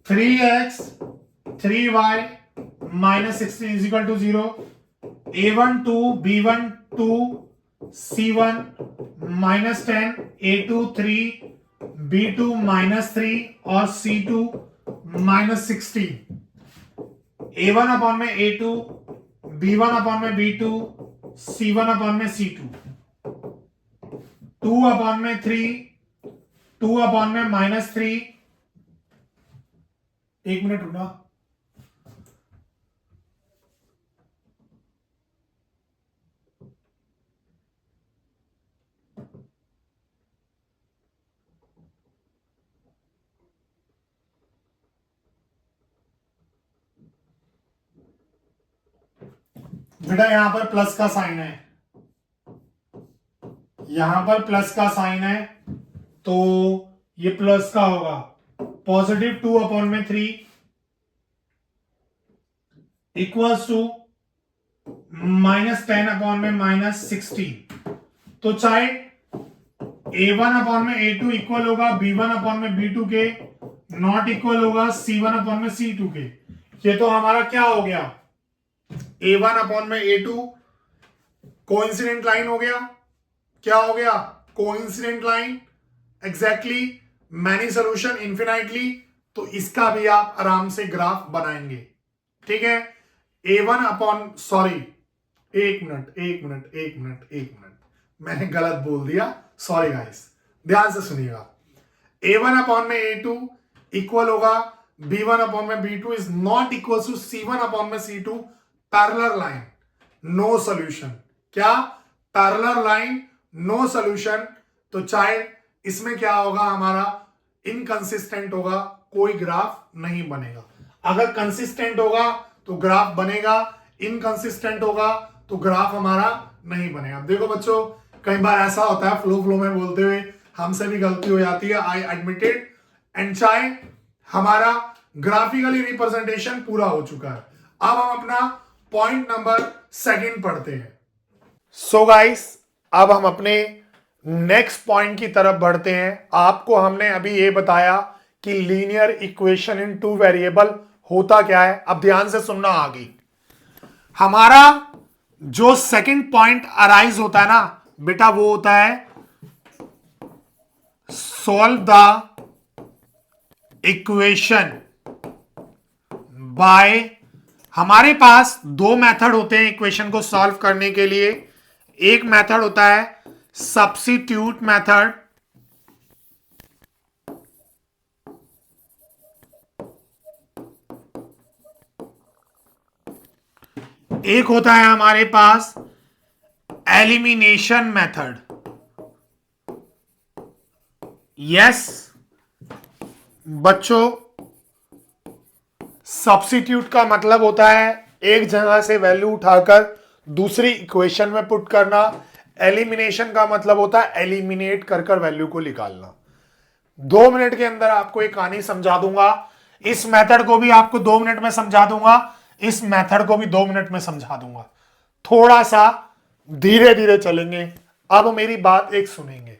3x 3y -16 is equal to 0। a1 2 b1 2 c1 -10 a2 3 b2 -3 और c2 -16। a1 अपॉन में a2 b1 अपॉन में b2 c1 अपॉन में c2 2 अपॉन में 3 2 अपॉन में -3। एक मिनट रुकना। बेटा यहां पर प्लस का साइन है, यहां पर प्लस का साइन है, तो ये प्लस का होगा। पॉजिटिव 2 अपॉन में 3 इक्वल्स टू -10 अपॉन में -16। तो चाहे a1 अपॉन में a2 इक्वल होगा b1 अपॉन में b2 के, नॉट इक्वल होगा c1 अपॉन में c2 के। ये तो हमारा क्या हो गया, a1 अपॉन में a2 कोइंसिडेंट लाइन हो गया। क्या हो गया, coincident line. Exactly, many solution infinitely. तो इसका भी आप आराम से ग्राफ बनाएंगे। ठीक है, a1 अपॉन, सॉरी, एक मिनट, मैंने गलत बोल दिया, सॉरी गाइस, ध्यान से सुनिएगा। a1 अपॉन में a2 इक्वल होगा b1 अपॉन में b2 is not equal to c1 upon में c2, parallel line, no solution. क्या, पैरेलल लाइन, नो सॉल्यूशन। तो चाहे इसमें क्या होगा, हमारा इनकंसिस्टेंट होगा, कोई ग्राफ नहीं बनेगा। अगर कंसिस्टेंट होगा तो ग्राफ बनेगा, इनकंसिस्टेंट होगा तो ग्राफ हमारा नहीं बनेगा। देखो बच्चों, कई बार ऐसा होता है फ्लो में बोलते हुए हमसे भी गलती हो जाती है, आई एडमिटेड। एंड चाहे हमारा ग्राफिकली रिप्रेजेंटेशन पूरा हो चुका है। अब हम अपना पॉइंट नंबर 2 पढ़ते हैं। सो गाइस, अब हम अपने नेक्स्ट पॉइंट की तरफ बढ़ते हैं। आपको हमने अभी ये बताया कि लीनियर इक्वेशन इन 2 वेरिएबल होता क्या है। अब ध्यान से सुनना आगे। हमारा जो सेकंड पॉइंट अराइज होता है ना बेटा, वो होता है सॉल्व द इक्वेशन बाय, हमारे पास 2 मेथड होते हैं इक्वेशन को सॉल्व करने के लिए। एक मेथड होता है सब्स्टिट्यूट मेथड, एक होता है हमारे पास एलिमिनेशन मेथड। यस बच्चों, सब्स्टिट्यूट का मतलब होता है एक जगह से वैल्यू उठाकर दूसरी इक्वेशन में पुट करना। एलिमिनेशन का मतलब होता है एलिमिनेट कर कर वैल्यू को निकालना। 2 मिनट के अंदर आपको एक कहानी समझा दूंगा। इस मेथड को भी आपको 2 मिनट में समझा दूंगा, इस मेथड को भी 2 मिनट में समझा दूंगा। थोड़ा सा धीरे धीरे चलेंगे। अब मेरी बात एक सुनेंगे।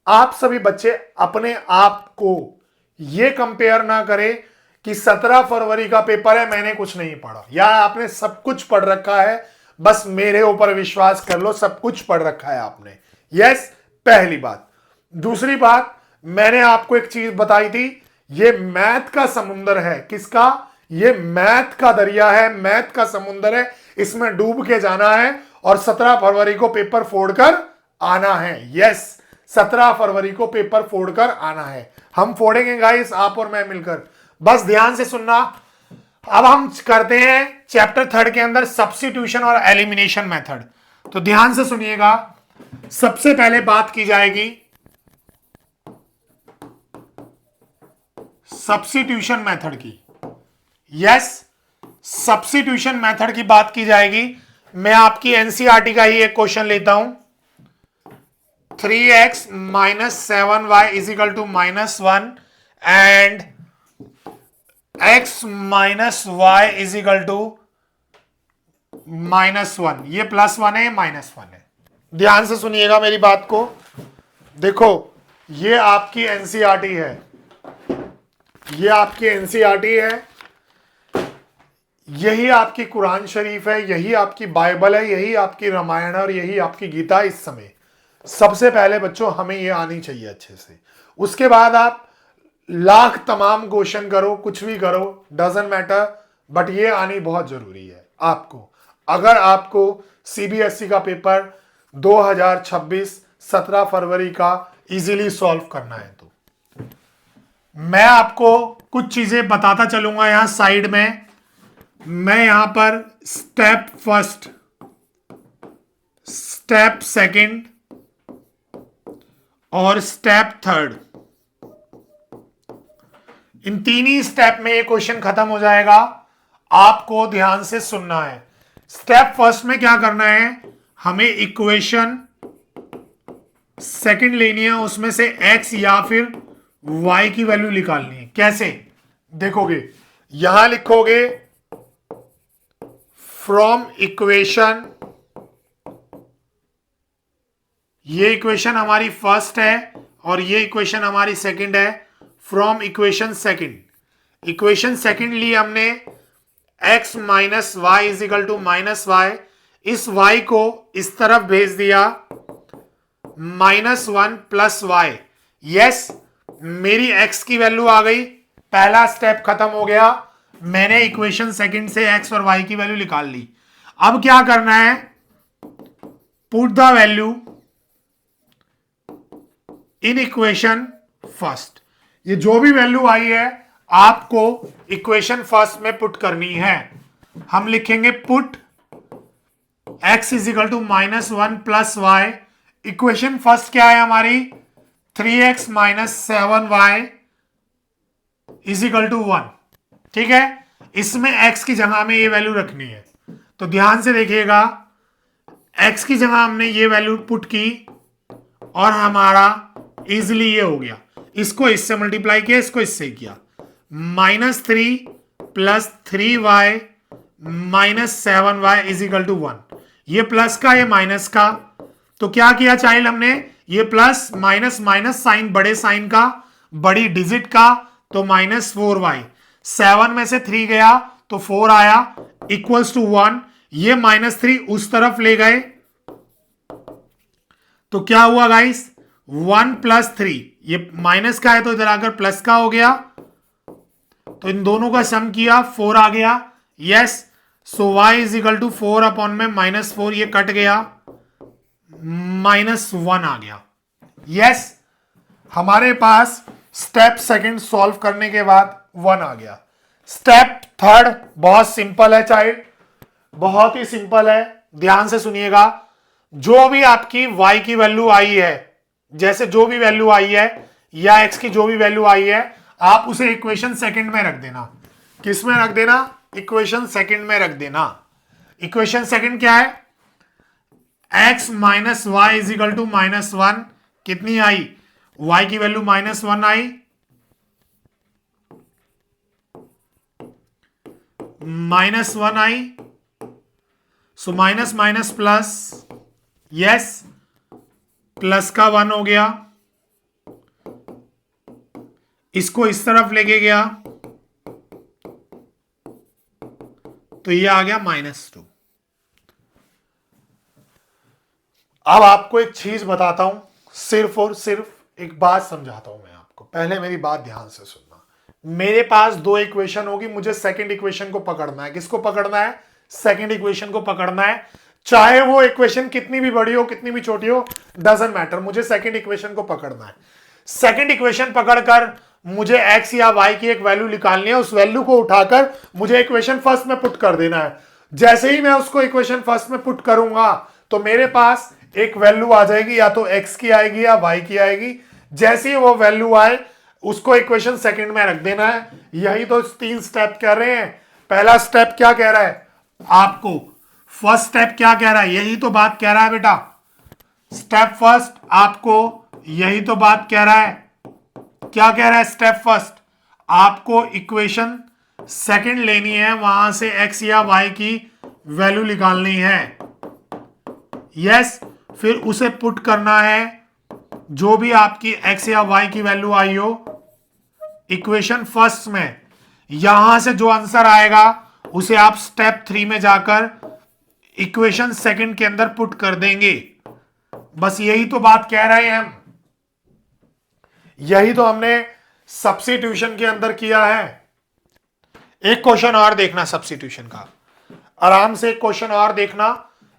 आप सभी बच्चे अपने आप को यह कंपेयर ना करें कि 17 फरवरी का पेपर है, मैंने कुछ नहीं पढ़ा, या आपने सब कुछ पढ़ रखा है, बस मेरे ऊपर विश्वास कर लो, सब कुछ पढ़ रखा है आपने। यस, पहली बात। दूसरी बात, मैंने आपको एक चीज बताई थी, ये मैथ का समुंदर है। किसका, ये मैथ का दरिया है, मैथ का समुंदर है, इसमें डूब के जाना है और 17 फरवरी को पेपर फोड़कर आना है। यस, 17 फरवरी को पेपर फोड़कर आना है। हम फोड़ेंगे गाइस, आप और मैं मिलकर। बस ध्यान से सुनना। अब हम करते हैं चैप्टर 3 के अंदर सब्स्टिट्यूशन और एलिमिनेशन मेथड। तो ध्यान से सुनिएगा। सबसे पहले बात की जाएगी सब्स्टिट्यूशन मेथड की। यस, सब्स्टिट्यूशन मेथड की बात की जाएगी। मैं आपकी एनसीईआरटी का ही एक क्वेश्चन लेता हूं। 3x - 7y = -1 and x - y = -1। ये +1 है, -1 है। ध्यान से सुनिएगा मेरी बात को। देखो, ये आपकी एनसीईआरटी है, ये आपकी एनसीईआरटी है, यही आपकी कुरान शरीफ है, यही आपकी बाइबल है, यही आपकी रामायण और यही आपकी गीता। इस समय सबसे पहले बच्चों हमें ये आनी चाहिए अच्छे से। उसके बाद आप लाख तमाम क्वेश्चन करो, कुछ भी करो, डजंट मैटर, बट ये आनी बहुत जरूरी है आपको। अगर आपको सीबीएसई का पेपर 2026 17 फरवरी का इजीली सॉल्व करना है तो मैं आपको कुछ चीजें बताता चलूंगा। यहां साइड में मैं यहां पर स्टेप फर्स्ट, स्टेप सेकंड और स्टेप थर्ड, इन 3 ही स्टेप में ये क्वेश्चन खत्म हो जाएगा। आपको ध्यान से सुनना है। स्टेप फर्स्ट में क्या करना है, हमें इक्वेशन सेकंड लेनी है, उसमें से x या फिर y की वैल्यू निकालनी है। कैसे देखोगे, यहां लिखोगे फ्रॉम इक्वेशन ये इक्वेशन हमारी फर्स्ट है और ये इक्वेशन हमारी सेकंड है। From equation second, equation second ली हमने x minus Y is equal to minus y, इस y को इस तरफ भेज दिया -1 प्लस वाई। यस, मेरी x की वैल्यू आ गई, पहला स्टेप खत्म हो गया, मैंने इक्वेशन सेकंड से x और y की वैल्यू निकाल ली। अब क्या करना है, put the value in equation first. ये जो भी वैल्यू आई है आपको इक्वेशन फर्स्ट में पुट करनी है। हम लिखेंगे put x is equal to -1 plus Y. Equation first क्या है हमारी, 3x minus 7y is equal to 1। ठीक है, इसमें x की जगह में ये वैल्यू रखनी है, तो ध्यान से देखिएगा, x की जगह हमने ये वैल्यू पुट की और हमारा इजिली ये हो गया। इसको इससे मल्टीप्लाई किया, इसको इससे किया, -3 plus 3y minus 7y is equal to 1। ये प्लस का, ये माइनस का, तो क्या किया चाइल्ड हमने, ये प्लस माइनस माइनस साइन, बड़े साइन का, बड़ी डिजिट का, तो -4y, 7 में से 3 गया तो 4 आया, इक्वल्स टू 1। ये -3 उस तरफ ले गए तो क्या हुआ गाइस, 1 प्लस 3, ये माइनस का है तो इधर आकर प्लस का हो गया, तो इन दोनों का सम किया, 4 आ गया। Yes, so y is equal to 4 upon में -4, ये कट गया, -1 आ गया। यस, हमारे पास स्टेप सेकंड सॉल्व करने के बाद 1 आ गया। स्टेप थर्ड बहुत सिंपल है चाइल्ड, बहुत ही सिंपल है, ध्यान से सुनिएगा। जो भी आपकी y की वैल्यू आई है, जैसे जो भी वैल्यू आई है या x की जो भी वैल्यू आई है, आप उसे इक्वेशन सेकंड में रख देना। किस में रख देना, इक्वेशन सेकंड में रख देना। इक्वेशन सेकंड क्या है, x minus Y is equal to -1, कितनी आई, y की वैल्यू -1 आई, -1 आई, so minus minus plus, yes, plus का 1 हो गया, इसको इस तरफ लेके गया तो ये आ गया -2। अब आपको एक चीज बताता हूं, सिर्फ और सिर्फ एक बात समझाता हूं मैं आपको, पहले मेरी बात ध्यान से सुनना। मेरे पास 2 इक्वेशन होगी, मुझे सेकंड इक्वेशन को पकड़ना है। किसको पकड़ना है, सेकंड इक्वेशन को पकड़ना है, चाहे वो इक्वेशन कितनी भी बड़ी हो कितनी भी छोटी हो, डजंट मैटर, मुझे सेकंड इक्वेशन को पकड़ना है। सेकंड इक्वेशन पकड़कर मुझे x या y की एक वैल्यू निकालनी है, उस वैल्यू को उठाकर मुझे इक्वेशन फर्स्ट में पुट कर देना है। जैसे ही मैं उसको इक्वेशन फर्स्ट में पुट करूंगा तो मेरे पास एक वैल्यू आ जाएगी, या तो x की आएगी या y की आएगी। जैसे ही वो वैल्यू आए उसको इक्वेशन सेकंड में रख देना है। यही तो 3 स्टेप कर रहे हैं। पहला स्टेप क्या कह रहा है आपको, फर्स्ट स्टेप क्या कह रहा है, यही तो बात कह रहा है बेटा। स्टेप फर्स्ट आपको यही तो बात कह रहा है। क्या कह रहा है स्टेप फर्स्ट, आपको इक्वेशन सेकंड लेनी है, वहां से x या y की वैल्यू निकालनी है। यस, फिर उसे पुट करना है, जो भी आपकी x या y की वैल्यू आई हो इक्वेशन फर्स्ट में, यहां से जो आंसर आएगा उसे आप स्टेप 3 में जाकर इक्वेशन सेकंड के अंदर पुट कर देंगे। बस यही तो बात कह रहे हैं हम, यही तो हमने सब्स्टिट्यूशन के अंदर किया है। एक क्वेश्चन और देखना सब्स्टिट्यूशन का, आराम से एक क्वेश्चन और देखना,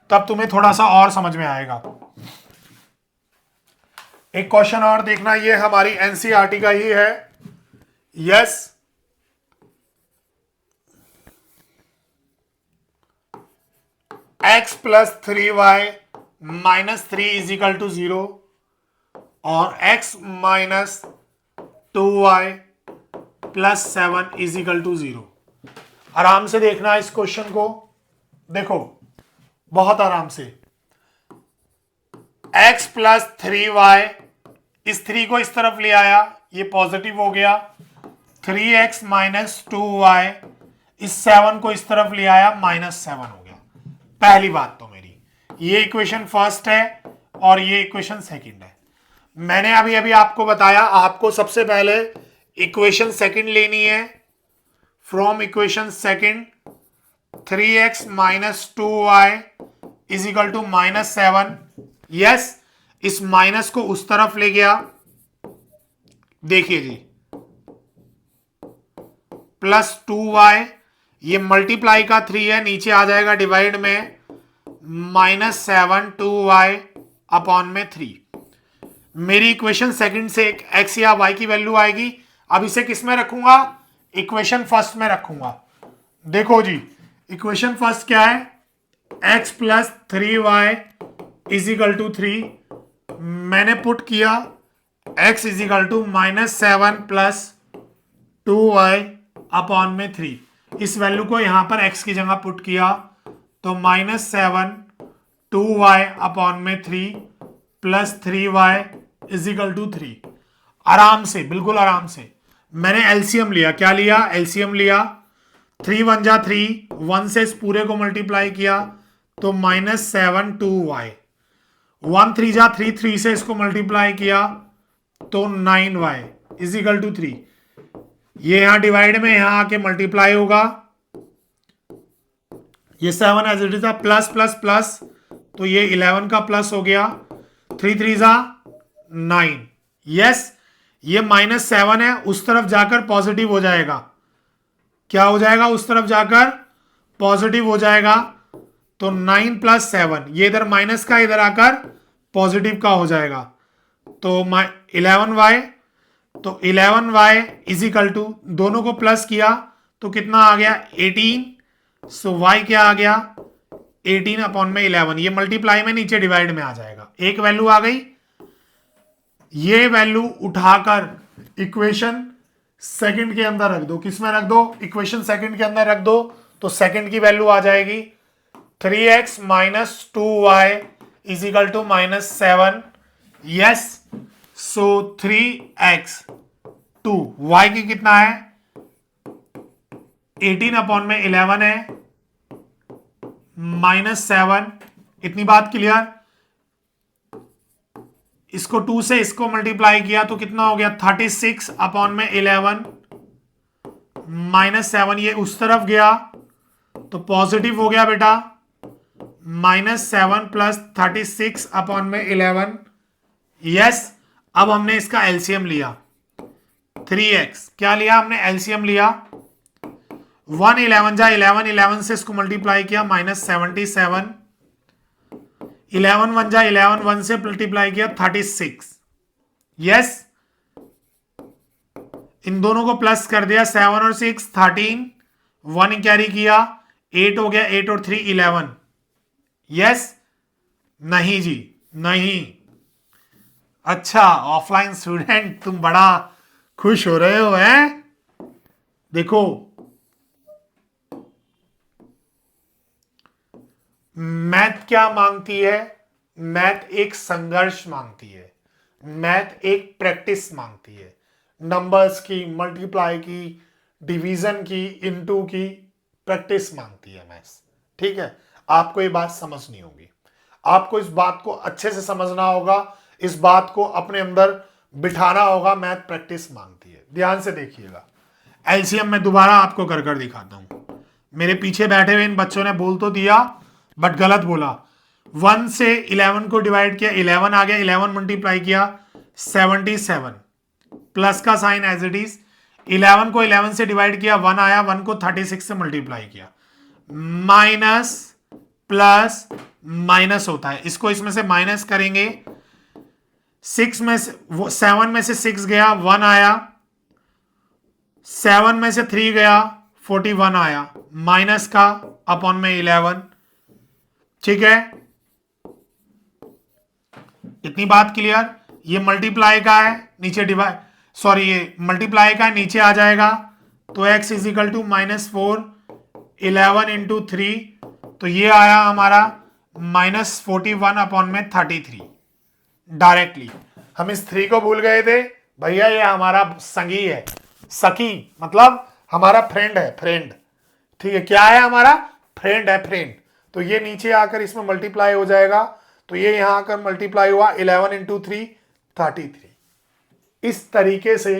तब तुम्हें थोड़ा सा और समझ में आएगा। एक क्वेश्चन और देखना, ये हमारी एनसीईआरटी का ही है। Yes, x plus 3y minus 3 is equal to 0 और x minus 2y plus 7 is equal to 0। आराम से देखना इस क्वेश्चन को, देखो बहुत आराम से। x प्लस 3y, इस 3 को इस तरफ ले आया, ये पॉजिटिव हो गया, 3x माइनस 2y, इस 7 को इस तरफ ले आया, -7 हो गया। पहली बात तो मेरी, ये इक्वेशन फर्स्ट है और ये इक्वेशन सेकंड है। मैंने अभी अभी आपको बताया, आपको सबसे पहले इक्वेशन सेकंड लेनी है। From equation second 3x minus 2y is equal to -7। Yes, इस माइनस को उस तरफ ले गया, देखिए जी, +2y, ये मल्टीप्लाई का 3 है, नीचे आ जाएगा डिवाइड में, -7 2y अपॉन में 3। मेरी इक्वेशन सेकंड से एक x या y की वैल्यू आएगी। अब इसे किस में रखूंगा? इक्वेशन फर्स्ट में रखूंगा। देखो जी, इक्वेशन फर्स्ट क्या है? x plus 3y is equal to 3। मैंने पुट किया x is equal to -7 plus 2y upon में 3। इस वैल्यू को यहां पर x की जगह पुट किया तो -7 2y अपॉन में 3 plus 3y is equal to 3। आराम से, बिल्कुल आराम से मैंने एलसीएम लिया। क्या लिया? एलसीएम लिया। 3 1 जा 3, 1 से इस पूरे को मल्टीप्लाई किया तो -7 2y, 1 3 जा 3, 3 से इसको मल्टीप्लाई किया तो 9y इज इक्वल टू 3। ये यहां डिवाइड में यहां आके मल्टीप्लाई होगा, ये 7 एज इट इज था, प्लस प्लस प्लस, तो ये 11 का प्लस हो गया, 3 3 जा 9। यस, ये -7 है, उस तरफ जाकर पॉजिटिव हो जाएगा। क्या हो जाएगा? उस तरफ जाकर पॉजिटिव हो जाएगा। तो 9 + 7, ये इधर माइनस का इधर आकर पॉजिटिव का हो जाएगा, तो 11y, तो 11y इज इक्वल टू, दोनों को प्लस किया तो कितना आ गया? 18। सो y क्या आ गया? 18 अपॉन में 11। ये मल्टीप्लाई में नीचे डिवाइड में आ जाएगा। एक वैल्यू आ गई। ये वैल्यू उठाकर इक्वेशन सेकंड के अंदर रख दो। किस में रख दो? इक्वेशन सेकंड के अंदर रख दो, तो सेकंड की वैल्यू आ जाएगी 3x minus 2y is equal to -7। Yes, so 3x 2, y की कितना है? 18 अपॉन में 11 है, -7। इतनी बात क्लियर? इसको 2 से इसको मल्टीप्लाई किया तो कितना हो गया? 36 अपॉन में 11 -7। ये उस तरफ गया तो पॉजिटिव हो गया बेटा, -7 प्लस 36 अपॉन में 11। यस, अब हमने इसका एलसीएम लिया। 3x क्या लिया हमने? एलसीएम लिया। 1 11 जा 11, 11 से इसको मल्टीप्लाई किया -77, 11 1 जा 11, 1 से मल्टीप्लाई किया 36। यस, इन दोनों को प्लस कर दिया, 7 और 6 13, 1 कैरी किया, 8 हो गया, 8 और 3 11। यस, नहीं जी नहीं। अच्छा ऑफलाइन स्टूडेंट, तुम बड़ा खुश हो रहे हो हैं? देखो, मैथ क्या मांगती है? मैथ एक संघर्ष मांगती है, मैथ एक प्रैक्टिस मांगती है। नंबर्स की, मल्टीप्लाई की, डिवीजन की, इनटू की प्रैक्टिस मांगती है मैथ्स। ठीक है, आपको ये बात समझनी होगी, आपको इस बात को अच्छे से समझना होगा, इस बात को अपने अंदर बिठाना होगा। मैथ प्रैक्टिस मांगती है। ध्यान से देखिएगा, एलसीएम में दोबारा आपको कर कर दिखाता हूं। मेरे पीछे बैठे हुए इन बच्चों ने बोल तो दिया बट गलत बोला। 1 से 11 को डिवाइड किया, 11 आ गया, 11 मल्टीप्लाई किया 77, प्लस का साइन एज इट इज। 11 को 11 से डिवाइड किया, 1 आया, 1 को 36 से मल्टीप्लाई किया, माइनस प्लस माइनस होता है। इसको इसमें से माइनस करेंगे, 6 में से 7 में से 6 गया, 1 आया, 7 में से 3 गया, 41 आया, माइनस का अपॉन में 11। ठीक है, इतनी बात क्लियर? ये मल्टीप्लाई का है, नीचे डिवाइड, सॉरी ये मल्टीप्लाई का है, नीचे आ जाएगा, तो x is equal to -4, 11 into 3, तो ये आया हमारा -41 अपॉन में 33। डायरेक्टली हम इस 3 को भूल गए थे भैया, ये हमारा संगी है, सखी मतलब हमारा फ्रेंड है, फ्रेंड। ठीक है, क्या है? हमारा फ्रेंड है, फ्रेंड। तो ये नीचे आकर इसमें मल्टीप्लाई हो जाएगा, तो ये यहां आकर मल्टीप्लाई हुआ 11 इंटू 3 33। इस तरीके से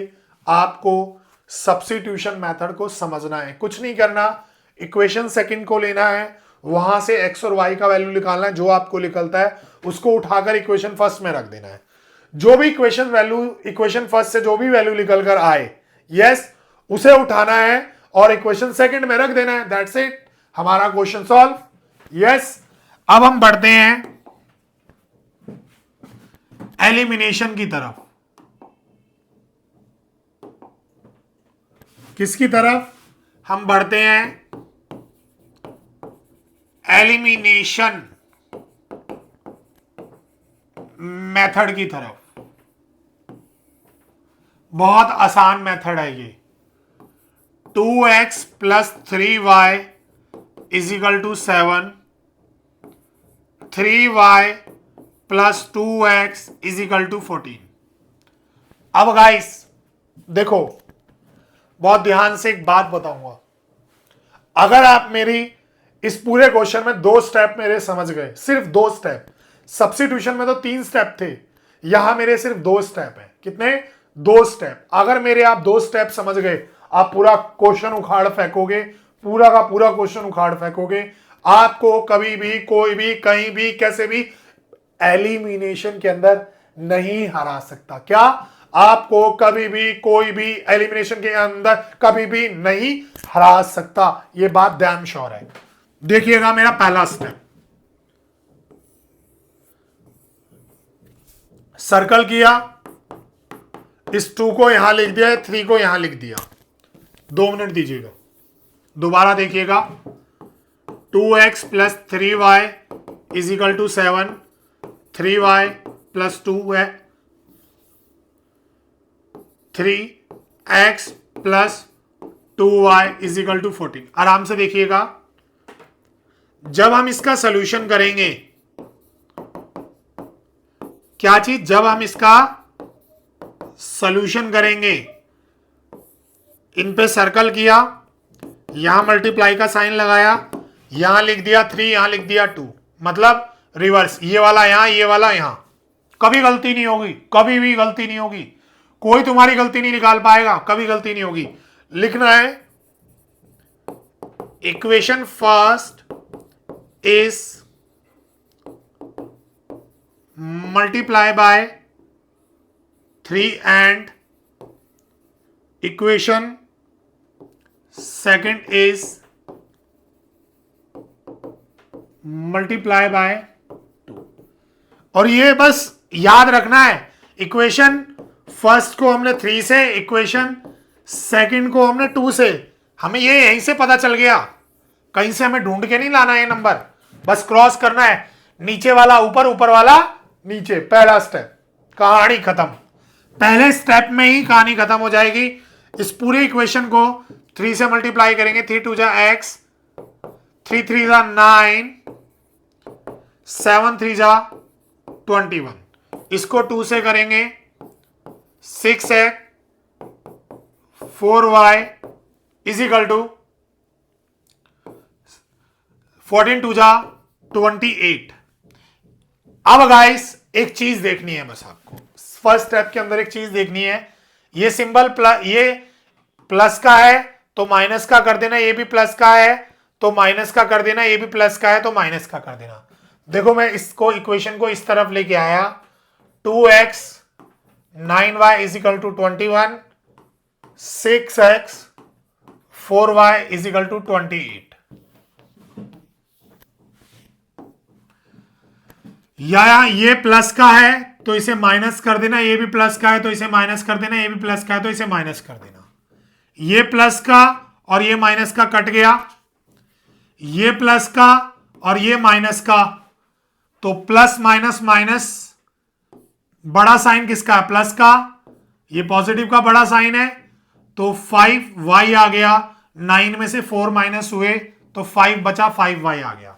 आपको सब्स्टिट्यूशन मेथड को समझना है, कुछ नहीं करना, इक्वेशन सेकंड को लेना है, वहां से एक्स और वाई का वैल्यू निकालना है, जो आपको निकलता है उसको उठाकर इक्वेशन फर्स्ट में रख देना है। जो भी इक्वेशन फर्स्ट से जो भी वैल्यू निकल कर आए, यस, उसे उठाना है और इक्वेशन सेकंड में रख देना है। दैट्स इट, हमारा क्वेश्चन सॉल्व। यस, अब हम बढ़ते हैं एलिमिनेशन की तरफ। किसकी तरफ हम बढ़ते हैं? एलिमिनेशन मेथड की तरफ। बहुत आसान मेथड है ये। 2x plus 3y is equal to 7, 3y plus 2x is equal to 14। अब गाइस देखो, बहुत ध्यान से एक बात बताऊंगा। अगर आप मेरी इस पूरे क्वेश्चन में 2 स्टेप मेरे समझ गए, सिर्फ 2 स्टेप, सब्स्टिट्यूशन में तो 3 स्टेप थे, यहां मेरे सिर्फ 2 स्टेप हैं। कितने? 2 स्टेप। अगर मेरे आप 2 स्टेप समझ गए, आप पूरा क्वेश्चन उखाड़ फेंकोगे, पूरा का पूरा क्वेश्चन उखाड़ फेंकोगे। आपको कभी भी, कोई भी, कहीं भी, कैसे भी एलिमिनेशन के अंदर नहीं हरा सकता। क्या? आपको कभी भी, कोई भी एलिमिनेशन के अंदर कभी भी नहीं हरा सकता। यह बात डैम श्योर है। देखिएगा मेरा पहला स्टेप, सर्कल किया, इस 2 को यहां लिख दिया, 3 को यहां लिख दिया। 2 मिनट दीजिएगा, दोबारा देखिएगा। 2x plus 3y is equal to 7, 3y plus 2 है 3x plus 2y is equal to 14। आराम से देखिएगा, जब हम इसका सॉल्यूशन करेंगे, क्या चीज? जब हम इसका सॉल्यूशन करेंगे, इन पे सर्कल किया, यहां मल्टीप्लाई का साइन लगाया, यहां लिख दिया 3, यहां लिख दिया 2, मतलब रिवर्स, ये वाला यहां, ये वाला यहां। कभी गलती नहीं होगी, कभी भी गलती नहीं होगी, कोई तुम्हारी गलती नहीं निकाल पाएगा, कभी गलती नहीं होगी। लिखना है equation first is multiply by 3 and equation second is multiply by 2। और ये बस याद रखना है, इक्वेशन फर्स्ट को हमने 3 से, इक्वेशन सेकंड को हमने 2 से। हमें ये यहीं से पता चल गया, कहीं से हमें ढूंढ के नहीं लाना है नंबर, बस क्रॉस करना है, नीचे वाला ऊपर, ऊपर वाला नीचे। पहला स्टेप, कहानी खत्म। पहले स्टेप में ही कहानी खत्म हो जाएगी। इस पूरे इक्वेशन को 3 से मल्टीप्लाई करेंगे, 3 2 जा x, 3 3 जा 9, 7 3 जा 21। इसको 2 से करेंगे 6x 4y is equal to 14 2 जा 28। अब गाइस एक चीज देखनी है बस आपको, फर्स्ट स्टेप के अंदर एक चीज देखनी है। ये सिंबल प्लस, ये प्लस का है तो माइनस का कर देना, ये भी प्लस का है तो माइनस का कर देना, ये भी प्लस का है तो माइनस का कर देना। देखो मैं इसको, इक्वेशन को इस तरफ लेके आया, 2x 9y is equal to 21, 6x 4y is equal to 28। या ये प्लस का है तो इसे माइनस कर देना, ये भी प्लस का है तो इसे माइनस कर देना, ये भी प्लस का है तो इसे माइनस कर देना। ये प्लस का और ये माइनस का कट गया, ये प्लस का और ये माइनस का, तो प्लस माइनस माइनस, बड़ा साइन किसका है? प्लस का, ये पॉजिटिव का बड़ा साइन है, तो 5y आ गया। 9 में से 4 माइनस हुए तो 5 बचा, 5y आ गया।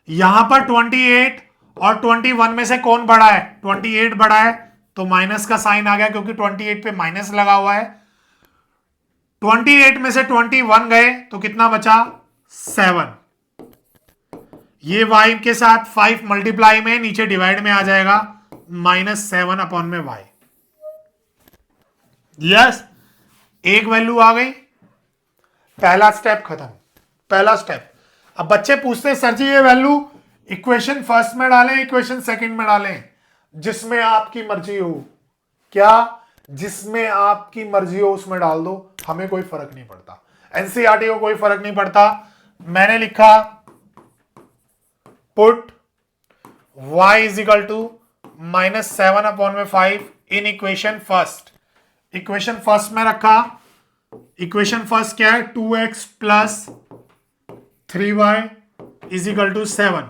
यहां पर 28 और 21 में से कौन बड़ा है? 28 बड़ा है तो माइनस का साइन आ गया, क्योंकि 28 पे माइनस लगा हुआ है। 28 में से 21 गए तो कितना बचा? 7। ये y के साथ 5 मल्टीप्लाई में नीचे डिवाइड में आ जाएगा -7/y। यस, एक वैल्यू आ गई, पहला स्टेप खत्म। पहला स्टेप। अब बच्चे पूछते हैं सर जी ये वैल्यू इक्वेशन फर्स्ट में डालें इक्वेशन सेकंड में डालें? जिसमें आपकी मर्जी हो। क्या? जिसमें आपकी मर्जी हो उसमें डाल दो, हमें कोई फर्क नहीं पड़ता, एनसीईआरटी को कोई फर्क नहीं पड़ता। मैंने लिखा put y is equal to -7/5 in equation first. Equation first में रखा। इक्वेशन फर्स्ट क्या है? 2x plus 3y is equal to 7।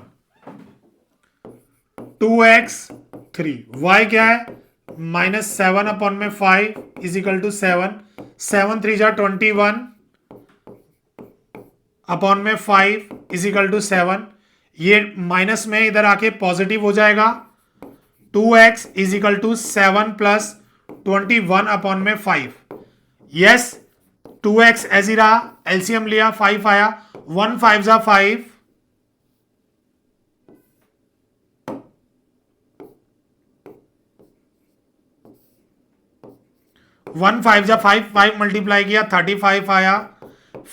2x 3, y क्या है? -7/5 इज इक्वल टू 7। 7 3 जा 21/5 इज इक्वल टू 7। ये माइनस में इधर आके पॉजिटिव हो जाएगा। 2x is equal to 7 plus 21/5। Yes, 2x ऐसी रहा, एलसीएम लिया, 5 आया, 1 5 जा 5, 1 5 जा 5, 5 मल्टीप्लाई किया 35 आया,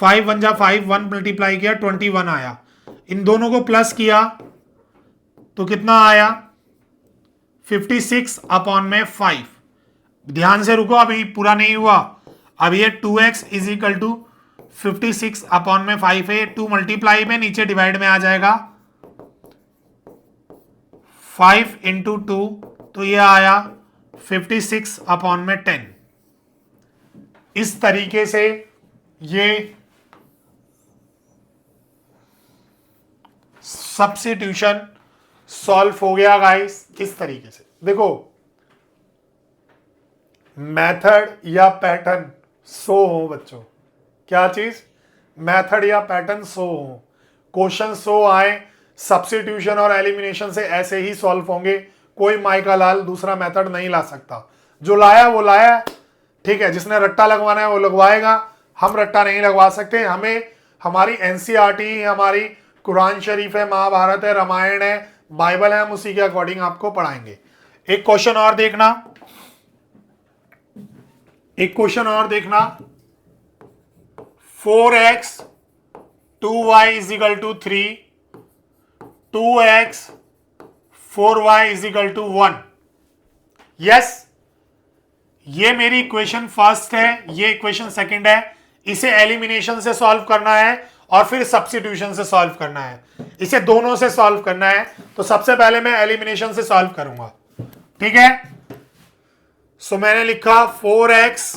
5 1 जा 5, 1 मल्टीप्लाई किया 21 आया। इन दोनों को प्लस किया तो कितना आया? 56/5। ध्यान से रुको, अभी पूरा नहीं हुआ। अब ये 2x इज इक्वल टू 56/5 है, 2 मल्टीप्लाई में नीचे डिवाइड में आ जाएगा 5 इंटू 2, तो ये आया 56/10। इस तरीके से ये सब्स्टिट्यूशन सॉल्व हो गया गाइस। इस तरीके से देखो, मेथड या पैटर्न सो हो बच्चों। क्या चीज? मेथड या पैटर्न सो हो, क्वेश्चन सो आए, सब्स्टिट्यूशन और एलिमिनेशन से ऐसे ही सॉल्व होंगे। कोई माइका लाल दूसरा मेथड नहीं ला सकता। जो लाया वो लाया, ठीक है। जिसने रट्टा लगवाना है वो लगवाएगा, हम रट्टा नहीं लगवा सकते। हमें हमारी एनसीईआरटी, हमारी कुरान शरीफ है, महाभारत है, रामायण है, बाइबल है, हम उसी के अकॉर्डिंग आपको पढ़ाएंगे। एक क्वेश्चन और देखना, एक क्वेश्चन और देखना। 4x 2y is equal to 3, 2x 4y is equal to 1। Yes, ये मेरी इक्वेशन फर्स्ट है, ये इक्वेशन सेकंड है। इसे एलिमिनेशन से सॉल्व करना है और फिर सब्स्टिट्यूशन से सॉल्व करना है। इसे दोनों से सॉल्व करना है, तो सबसे पहले मैं एलिमिनेशन से सॉल्व करूंगा, ठीक है। सो मैंने लिखा 4x